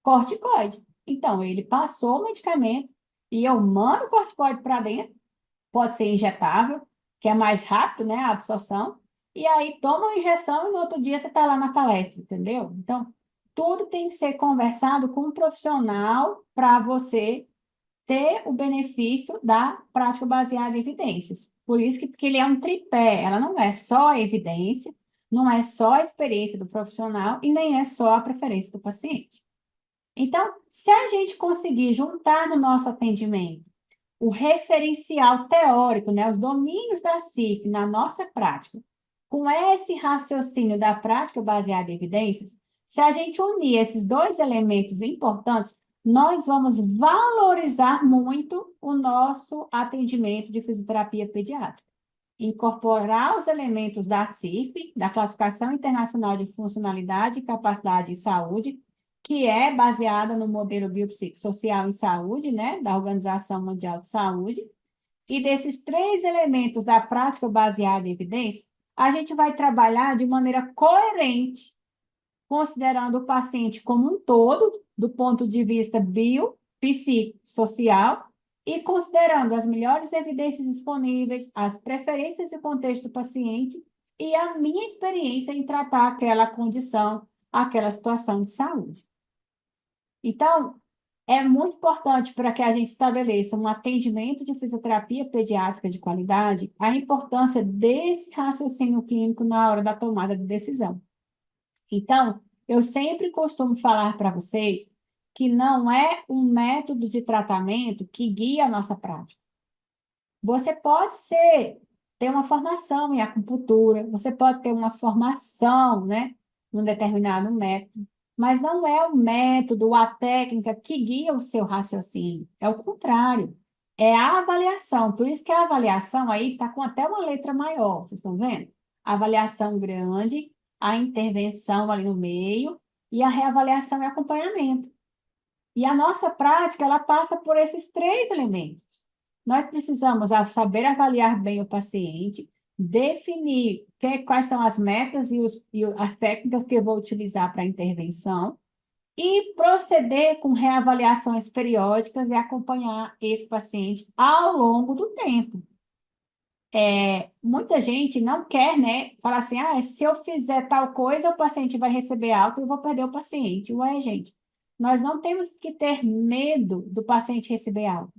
Corticoide. Então, ele passou o medicamento e eu mando o corticoide para dentro, pode ser injetável, que é mais rápido, né, a absorção, e aí toma uma injeção e no outro dia você está lá na palestra, entendeu? Então, tudo tem que ser conversado com um profissional para você ter o benefício da prática baseada em evidências. Por isso que ele é um tripé, ela não é só a evidência, não é só a experiência do profissional e nem é só a preferência do paciente. Então, se a gente conseguir juntar no nosso atendimento o referencial teórico, né, os domínios da CIF na nossa prática, com esse raciocínio da prática baseada em evidências, se a gente unir esses 2 elementos importantes, nós vamos valorizar muito o nosso atendimento de fisioterapia pediátrica. Incorporar os elementos da CIF, da Classificação Internacional de Funcionalidade, Capacidade e Saúde, que é baseada no modelo biopsicossocial em saúde, né, da Organização Mundial de Saúde, e desses 3 elementos da prática baseada em evidência, a gente vai trabalhar de maneira coerente, considerando o paciente como um todo, do ponto de vista biopsicossocial, e considerando as melhores evidências disponíveis, as preferências e o contexto do paciente e a minha experiência em tratar aquela condição, aquela situação de saúde. Então, é muito importante para que a gente estabeleça um atendimento de fisioterapia pediátrica de qualidade, a importância desse raciocínio clínico na hora da tomada de decisão. Então, eu sempre costumo falar para vocês que não é um método de tratamento que guia a nossa prática. Você pode ter uma formação em acupuntura, você pode ter uma formação, né, num determinado método, mas não é o método, a técnica que guia o seu raciocínio. É o contrário. É a avaliação. Por isso que a avaliação aí está com até uma letra maior, vocês estão vendo? A avaliação grande, a intervenção ali no meio e a reavaliação e acompanhamento. E a nossa prática, ela passa por esses 3 elementos. Nós precisamos saber avaliar bem o paciente, definir quais são as metas e as técnicas que eu vou utilizar para a intervenção e proceder com reavaliações periódicas e acompanhar esse paciente ao longo do tempo. Muita gente não quer, né, falar assim, se eu fizer tal coisa, o paciente vai receber alta e eu vou perder o paciente. Ué, gente, nós não temos que ter medo do paciente receber alta.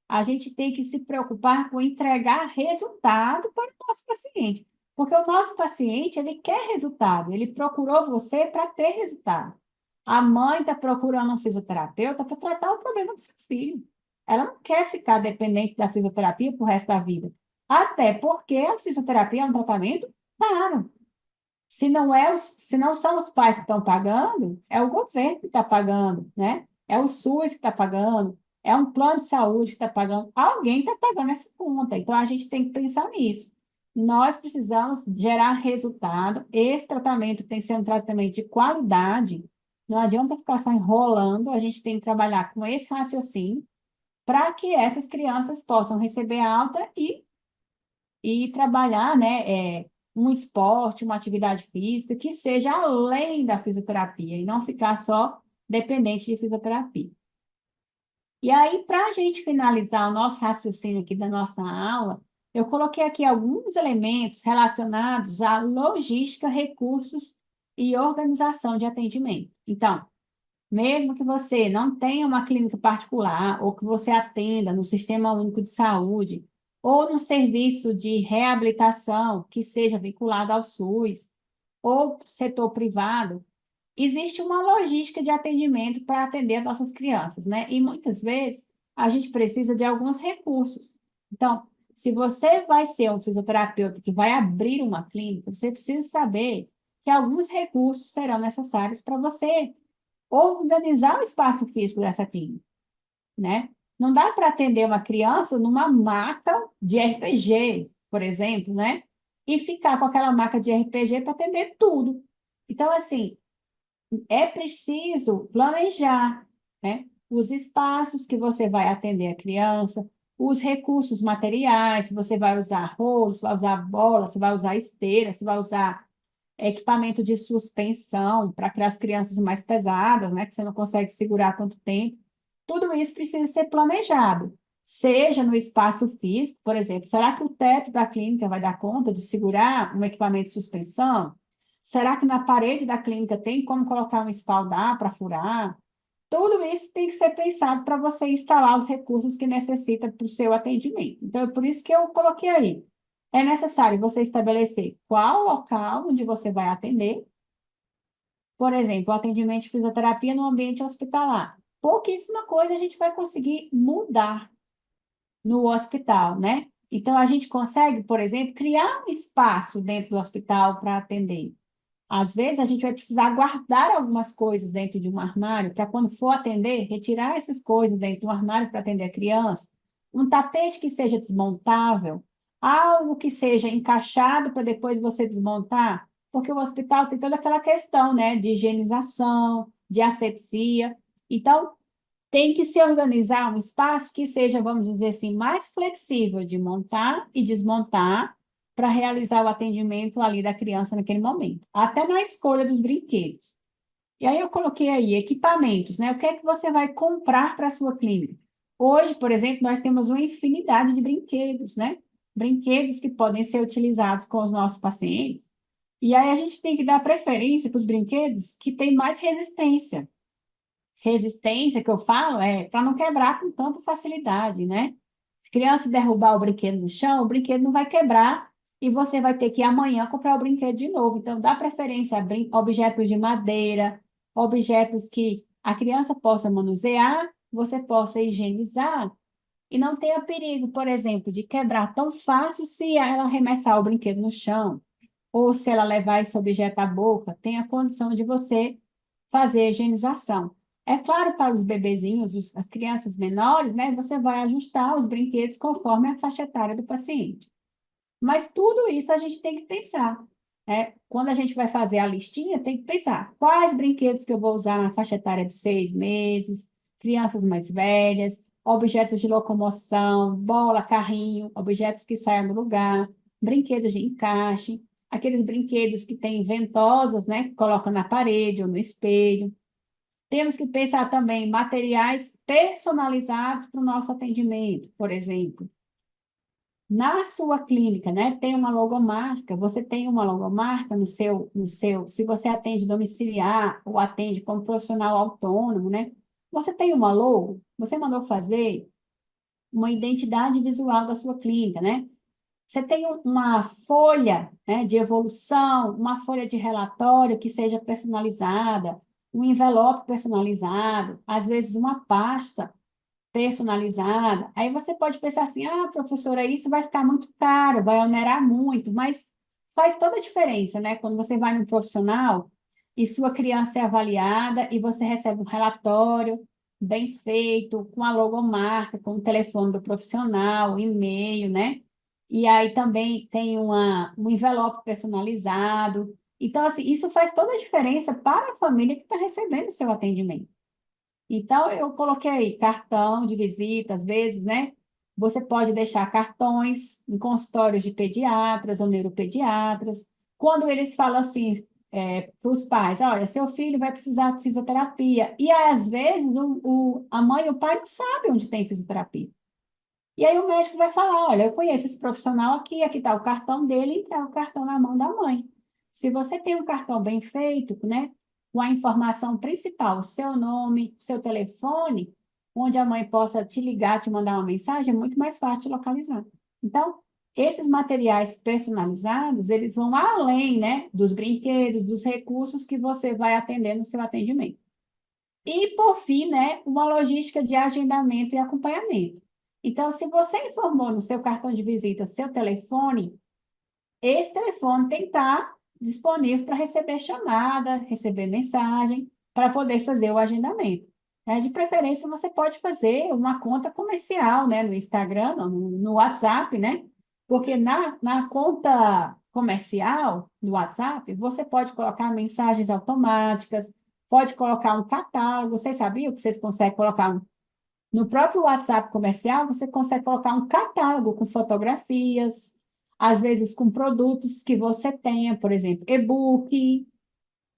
A gente tem que se preocupar com entregar resultado para o nosso paciente. Porque o nosso paciente, ele quer resultado, ele procurou você para ter resultado. A mãe está procurando um fisioterapeuta para tratar o problema do seu filho. Ela não quer ficar dependente da fisioterapia para o resto da vida. Até porque a fisioterapia é um tratamento caro. Se não são os pais que estão pagando, é o governo que está pagando, né? É o SUS que está pagando, É um plano de saúde que está pagando, alguém está pagando essa conta. Então, a gente tem que pensar nisso. Nós precisamos gerar resultado. Esse tratamento tem que ser um tratamento de qualidade. Não adianta ficar só enrolando, a gente tem que trabalhar com esse raciocínio para que essas crianças possam receber alta e trabalhar, né, um esporte, uma atividade física que seja além da fisioterapia e não ficar só dependente de fisioterapia. E aí, para a gente finalizar o nosso raciocínio aqui da nossa aula, eu coloquei aqui alguns elementos relacionados à logística, recursos e organização de atendimento. Então, mesmo que você não tenha uma clínica particular ou que você atenda no Sistema Único de Saúde ou no serviço de reabilitação que seja vinculado ao SUS ou setor privado, existe uma logística de atendimento para atender as nossas crianças, né? E muitas vezes a gente precisa de alguns recursos. Então, se você vai ser um fisioterapeuta que vai abrir uma clínica, você precisa saber que alguns recursos serão necessários para você organizar o espaço físico dessa clínica, né? Não dá para atender uma criança numa maca de RPG, por exemplo, né? E ficar com aquela maca de RPG para atender tudo. Então, assim, é preciso planejar, né? Os espaços que você vai atender a criança, os recursos materiais, se você vai usar rolo, se vai usar bola, se vai usar esteira, se vai usar equipamento de suspensão para as crianças mais pesadas, né? Que você não consegue segurar tanto tempo. Tudo isso precisa ser planejado. Seja no espaço físico, por exemplo, será que o teto da clínica vai dar conta de segurar um equipamento de suspensão? Será que na parede da clínica tem como colocar um espaldar para furar? Tudo isso tem que ser pensado para você instalar os recursos que necessita para o seu atendimento. Então, é por isso que eu coloquei aí. É necessário você estabelecer qual local onde você vai atender. Por exemplo, o atendimento de fisioterapia no ambiente hospitalar. Pouquíssima coisa a gente vai conseguir mudar no hospital, né? Então, a gente consegue, por exemplo, criar um espaço dentro do hospital para atender. Às vezes, a gente vai precisar guardar algumas coisas dentro de um armário para, quando for atender, retirar essas coisas dentro do armário para atender a criança. Um tapete que seja desmontável, algo que seja encaixado para depois você desmontar, porque o hospital tem toda aquela questão, né, de higienização, de asepsia. Então, tem que se organizar um espaço que seja, vamos dizer assim, mais flexível de montar e desmontar para realizar o atendimento ali da criança naquele momento, até na escolha dos brinquedos. E aí eu coloquei aí equipamentos, né? O que é que você vai comprar para a sua clínica? Hoje, por exemplo, nós temos uma infinidade de brinquedos, né? Brinquedos que podem ser utilizados com os nossos pacientes. E aí a gente tem que dar preferência para os brinquedos que têm mais resistência. Resistência que eu falo é para não quebrar com tanta facilidade, né? Se a criança derrubar o brinquedo no chão, o brinquedo não vai quebrar e você vai ter que ir amanhã comprar o brinquedo de novo. Então, dá preferência a objetos de madeira, objetos que a criança possa manusear, você possa higienizar e não tenha perigo, por exemplo, de quebrar tão fácil se ela arremessar o brinquedo no chão ou se ela levar esse objeto à boca, tem a condição de você fazer a higienização. É claro, para os bebezinhos, as crianças menores, né, você vai ajustar os brinquedos conforme a faixa etária do paciente. Mas tudo isso a gente tem que pensar, né? Quando a gente vai fazer a listinha, tem que pensar quais brinquedos que eu vou usar na faixa etária de 6 meses, crianças mais velhas, objetos de locomoção, bola, carrinho, objetos que saiam do lugar, brinquedos de encaixe, aqueles brinquedos que têm ventosas, né, que colocam na parede ou no espelho. Temos que pensar também em materiais personalizados para o nosso atendimento, por exemplo. Na sua clínica, né, tem uma logomarca, você tem uma logomarca se você atende domiciliar ou atende como profissional autônomo, né? Você tem uma logo, você mandou fazer uma identidade visual da sua clínica, né? Você tem uma folha, né, de evolução, uma folha de relatório que seja personalizada, um envelope personalizado, às vezes uma pasta personalizada. Aí você pode pensar assim, ah, professora, isso vai ficar muito caro, vai onerar muito, mas faz toda a diferença, né? Quando você vai num profissional e sua criança é avaliada e você recebe um relatório, bem feito, com a logomarca, com o telefone do profissional, e-mail, né? E aí também tem um envelope personalizado. Então, assim, isso faz toda a diferença para a família que está recebendo o seu atendimento. Então, eu coloquei cartão de visita, às vezes, né? Você pode deixar cartões em consultórios de pediatras ou neuropediatras. Quando eles falam assim, para os pais, olha, seu filho vai precisar de fisioterapia. E às vezes a mãe e o pai não sabem onde tem fisioterapia. E aí o médico vai falar, olha, eu conheço esse profissional aqui, aqui está o cartão dele, e entrega o cartão na mão da mãe. Se você tem um cartão bem feito, né, com a informação principal, seu nome, seu telefone, onde a mãe possa te ligar, te mandar uma mensagem, é muito mais fácil de localizar. Então, esses materiais personalizados, eles vão além, né, dos brinquedos, dos recursos que você vai atender no seu atendimento. E, por fim, né, uma logística de agendamento e acompanhamento. Então, se você informou no seu cartão de visita seu telefone, esse telefone tem que estar disponível para receber chamada, receber mensagem, para poder fazer o agendamento. De preferência, você pode fazer uma conta comercial, né, no Instagram, no WhatsApp, né? Porque na conta comercial do WhatsApp, você pode colocar mensagens automáticas, pode colocar um catálogo. Vocês sabiam que vocês conseguem colocar no próprio WhatsApp comercial, você consegue colocar um catálogo com fotografias, às vezes com produtos que você tenha, por exemplo, e-book,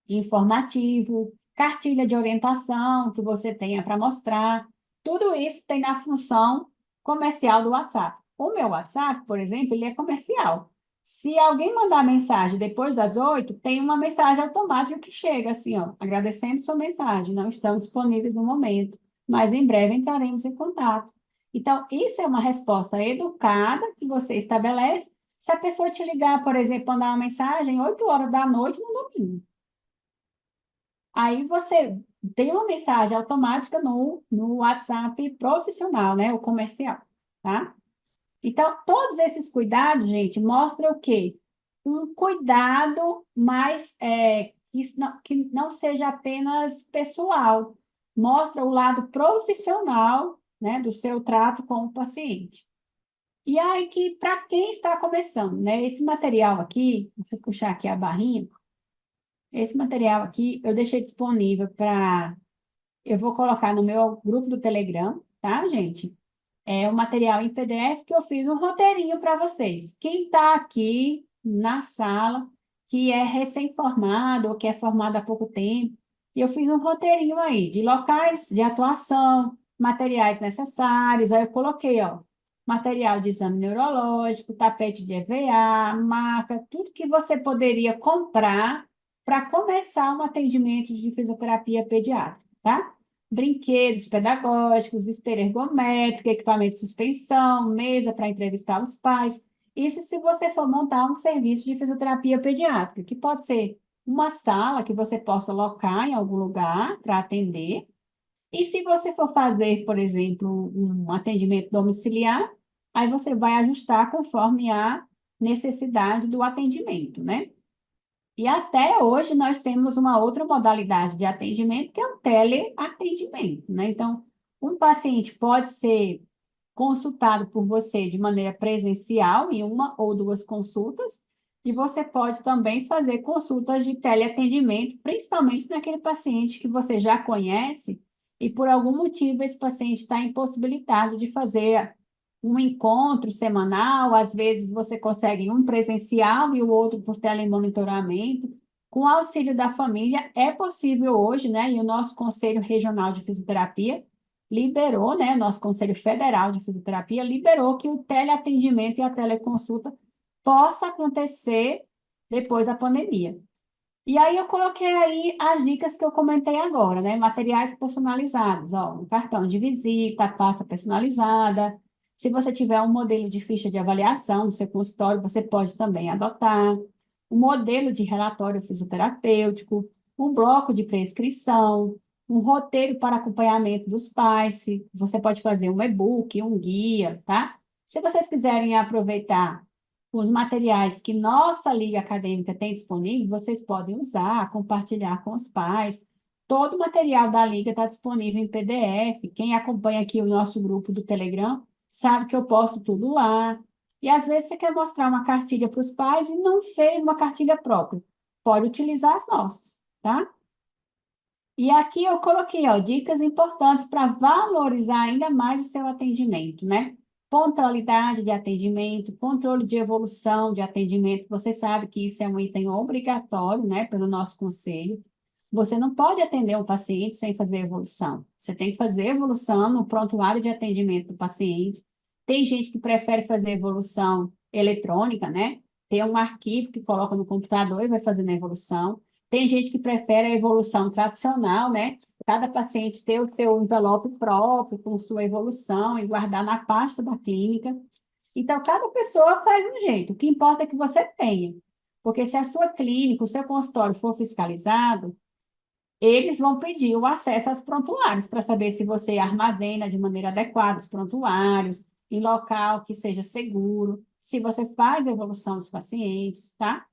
informativo, cartilha de orientação que você tenha para mostrar. Tudo isso tem na função comercial do WhatsApp. O meu WhatsApp, por exemplo, ele é comercial. Se alguém mandar mensagem depois das 8, tem uma mensagem automática que chega assim, ó, agradecendo sua mensagem, não estamos disponíveis no momento, mas em breve entraremos em contato. Então, isso é uma resposta educada que você estabelece. Se a pessoa te ligar, por exemplo, mandar uma mensagem 8 horas da noite no domingo, aí você tem uma mensagem automática no WhatsApp profissional, né? O comercial, tá? Então, todos esses cuidados, gente, mostram o quê? Um cuidado mais que não seja apenas pessoal, mostra o lado profissional, né, do seu trato com o paciente. E aí que, para quem está começando, né, esse material aqui, vou puxar aqui a barrinha, esse material aqui eu deixei disponível para. Eu vou colocar no meu grupo do Telegram, tá, gente? É um material em PDF que eu fiz um roteirinho para vocês. Quem está aqui na sala, que é recém-formado ou que é formado há pouco tempo, eu fiz um roteirinho aí de locais de atuação, materiais necessários. Aí eu coloquei, ó, material de exame neurológico, tapete de EVA, maca, tudo que você poderia comprar para começar um atendimento de fisioterapia pediátrica, tá? Brinquedos pedagógicos, esteira ergométrica, equipamento de suspensão, mesa para entrevistar os pais. Isso se você for montar um serviço de fisioterapia pediátrica, que pode ser uma sala que você possa alocar em algum lugar para atender. E se você for fazer, por exemplo, um atendimento domiciliar, aí você vai ajustar conforme a necessidade do atendimento, né? E até hoje nós temos uma outra modalidade de atendimento, que é o teleatendimento, né? Então, um paciente pode ser consultado por você de maneira presencial, em uma ou duas consultas, e você pode também fazer consultas de teleatendimento, principalmente naquele paciente que você já conhece, e por algum motivo esse paciente está impossibilitado de fazer um encontro semanal, às vezes você consegue um presencial e o outro por telemonitoramento. Com auxílio da família, é possível hoje, né? E o nosso Conselho Regional de Fisioterapia liberou, né? O nosso Conselho Federal de Fisioterapia liberou que o teleatendimento e a teleconsulta possa acontecer depois da pandemia. E aí eu coloquei aí as dicas que eu comentei agora, né? Materiais personalizados, ó, um cartão de visita, pasta personalizada. Se você tiver um modelo de ficha de avaliação do seu consultório, você pode também adotar. Um modelo de relatório fisioterapêutico, um bloco de prescrição, um roteiro para acompanhamento dos pais. Você pode fazer um e-book, um guia, tá? Se vocês quiserem aproveitar os materiais que nossa Liga Acadêmica tem disponível, vocês podem usar, compartilhar com os pais. Todo o material da Liga está disponível em PDF. Quem acompanha aqui o nosso grupo do Telegram sabe que eu posto tudo lá. E às vezes você quer mostrar uma cartilha para os pais e não fez uma cartilha própria. Pode utilizar as nossas, tá? E aqui eu coloquei, ó, dicas importantes para valorizar ainda mais o seu atendimento, né? Pontualidade de atendimento, controle de evolução de atendimento. Você sabe que isso é um item obrigatório, né, pelo nosso conselho. Você não pode atender um paciente sem fazer evolução. Você tem que fazer evolução no prontuário de atendimento do paciente. Tem gente que prefere fazer evolução eletrônica, né? Tem um arquivo que coloca no computador e vai fazendo a evolução. Tem gente que prefere a evolução tradicional, né? Cada paciente ter o seu envelope próprio com sua evolução e guardar na pasta da clínica. Então, cada pessoa faz um jeito. O que importa é que você tenha. Porque se a sua clínica, o seu consultório for fiscalizado, eles vão pedir o acesso aos prontuários para saber se você armazena de maneira adequada os prontuários, em local que seja seguro, se você faz a evolução dos pacientes, tá?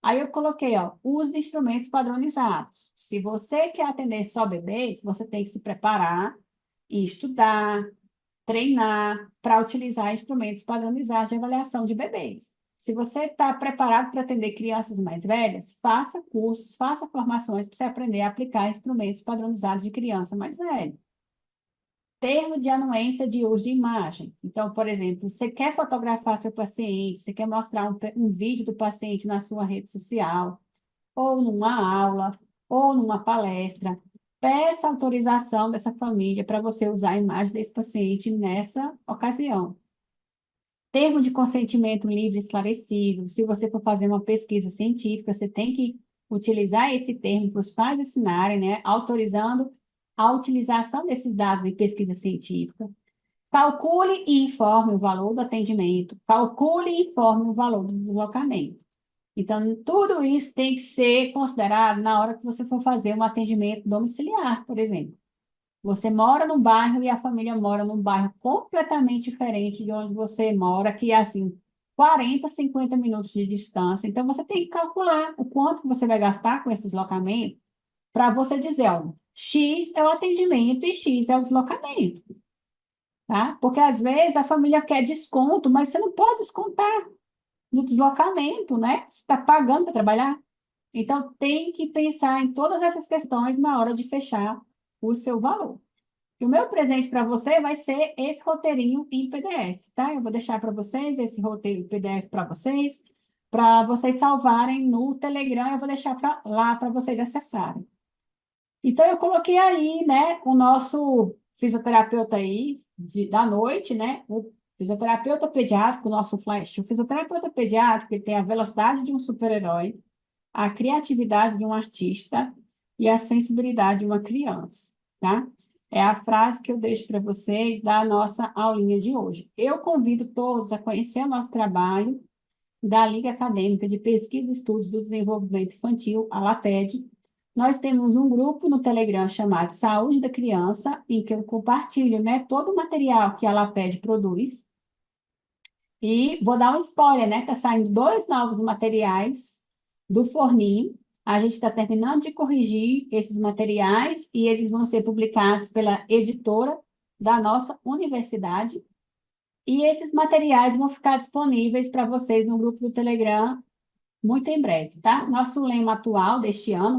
Aí eu coloquei, ó, uso de instrumentos padronizados. Se você quer atender só bebês, você tem que se preparar e estudar, treinar para utilizar instrumentos padronizados de avaliação de bebês. Se você está preparado para atender crianças mais velhas, faça cursos, faça formações para você aprender a aplicar instrumentos padronizados de criança mais velha. Termo de anuência de uso de imagem. Então, por exemplo, você quer fotografar seu paciente, você quer mostrar um vídeo do paciente na sua rede social, ou numa aula, ou numa palestra, peça autorização dessa família para você usar a imagem desse paciente nessa ocasião. Termo de consentimento livre e esclarecido. Se você for fazer uma pesquisa científica, você tem que utilizar esse termo para os pais assinarem, né? Autorizando a utilização desses dados em pesquisa científica. Calcule e informe o valor do atendimento. Calcule e informe o valor do deslocamento. Então, tudo isso tem que ser considerado na hora que você for fazer um atendimento domiciliar, por exemplo. Você mora num bairro e a família mora num bairro completamente diferente de onde você mora, que é assim, 40, 50 minutos de distância. Então, você tem que calcular o quanto você vai gastar com esse deslocamento para você dizer, ó, X é o atendimento e X é o deslocamento, tá? Porque às vezes a família quer desconto, mas você não pode descontar no deslocamento, né? Você está pagando para trabalhar. Então, tem que pensar em todas essas questões na hora de fechar o seu valor. E o meu presente para você vai ser esse roteirinho em PDF, tá? Eu vou deixar para vocês esse roteiro em PDF para vocês salvarem no Telegram, eu vou deixar lá para vocês acessarem. Então, eu coloquei aí, né, o nosso fisioterapeuta aí da noite, né? O fisioterapeuta pediátrico, o nosso flash. O fisioterapeuta pediátrico, ele tem a velocidade de um super-herói, a criatividade de um artista e a sensibilidade de uma criança, tá? É a frase que eu deixo para vocês da nossa aulinha de hoje. Eu convido todos a conhecer o nosso trabalho da Liga Acadêmica de Pesquisa e Estudos do Desenvolvimento Infantil, a LAPED. Nós temos um grupo no Telegram chamado Saúde da Criança, em que eu compartilho, né, todo o material que a LAPED produz. E vou dar um spoiler, né? Está saindo 2 novos materiais do forninho. A gente está terminando de corrigir esses materiais e eles vão ser publicados pela editora da nossa universidade. E esses materiais vão ficar disponíveis para vocês no grupo do Telegram muito em breve, tá? Nosso lema atual deste ano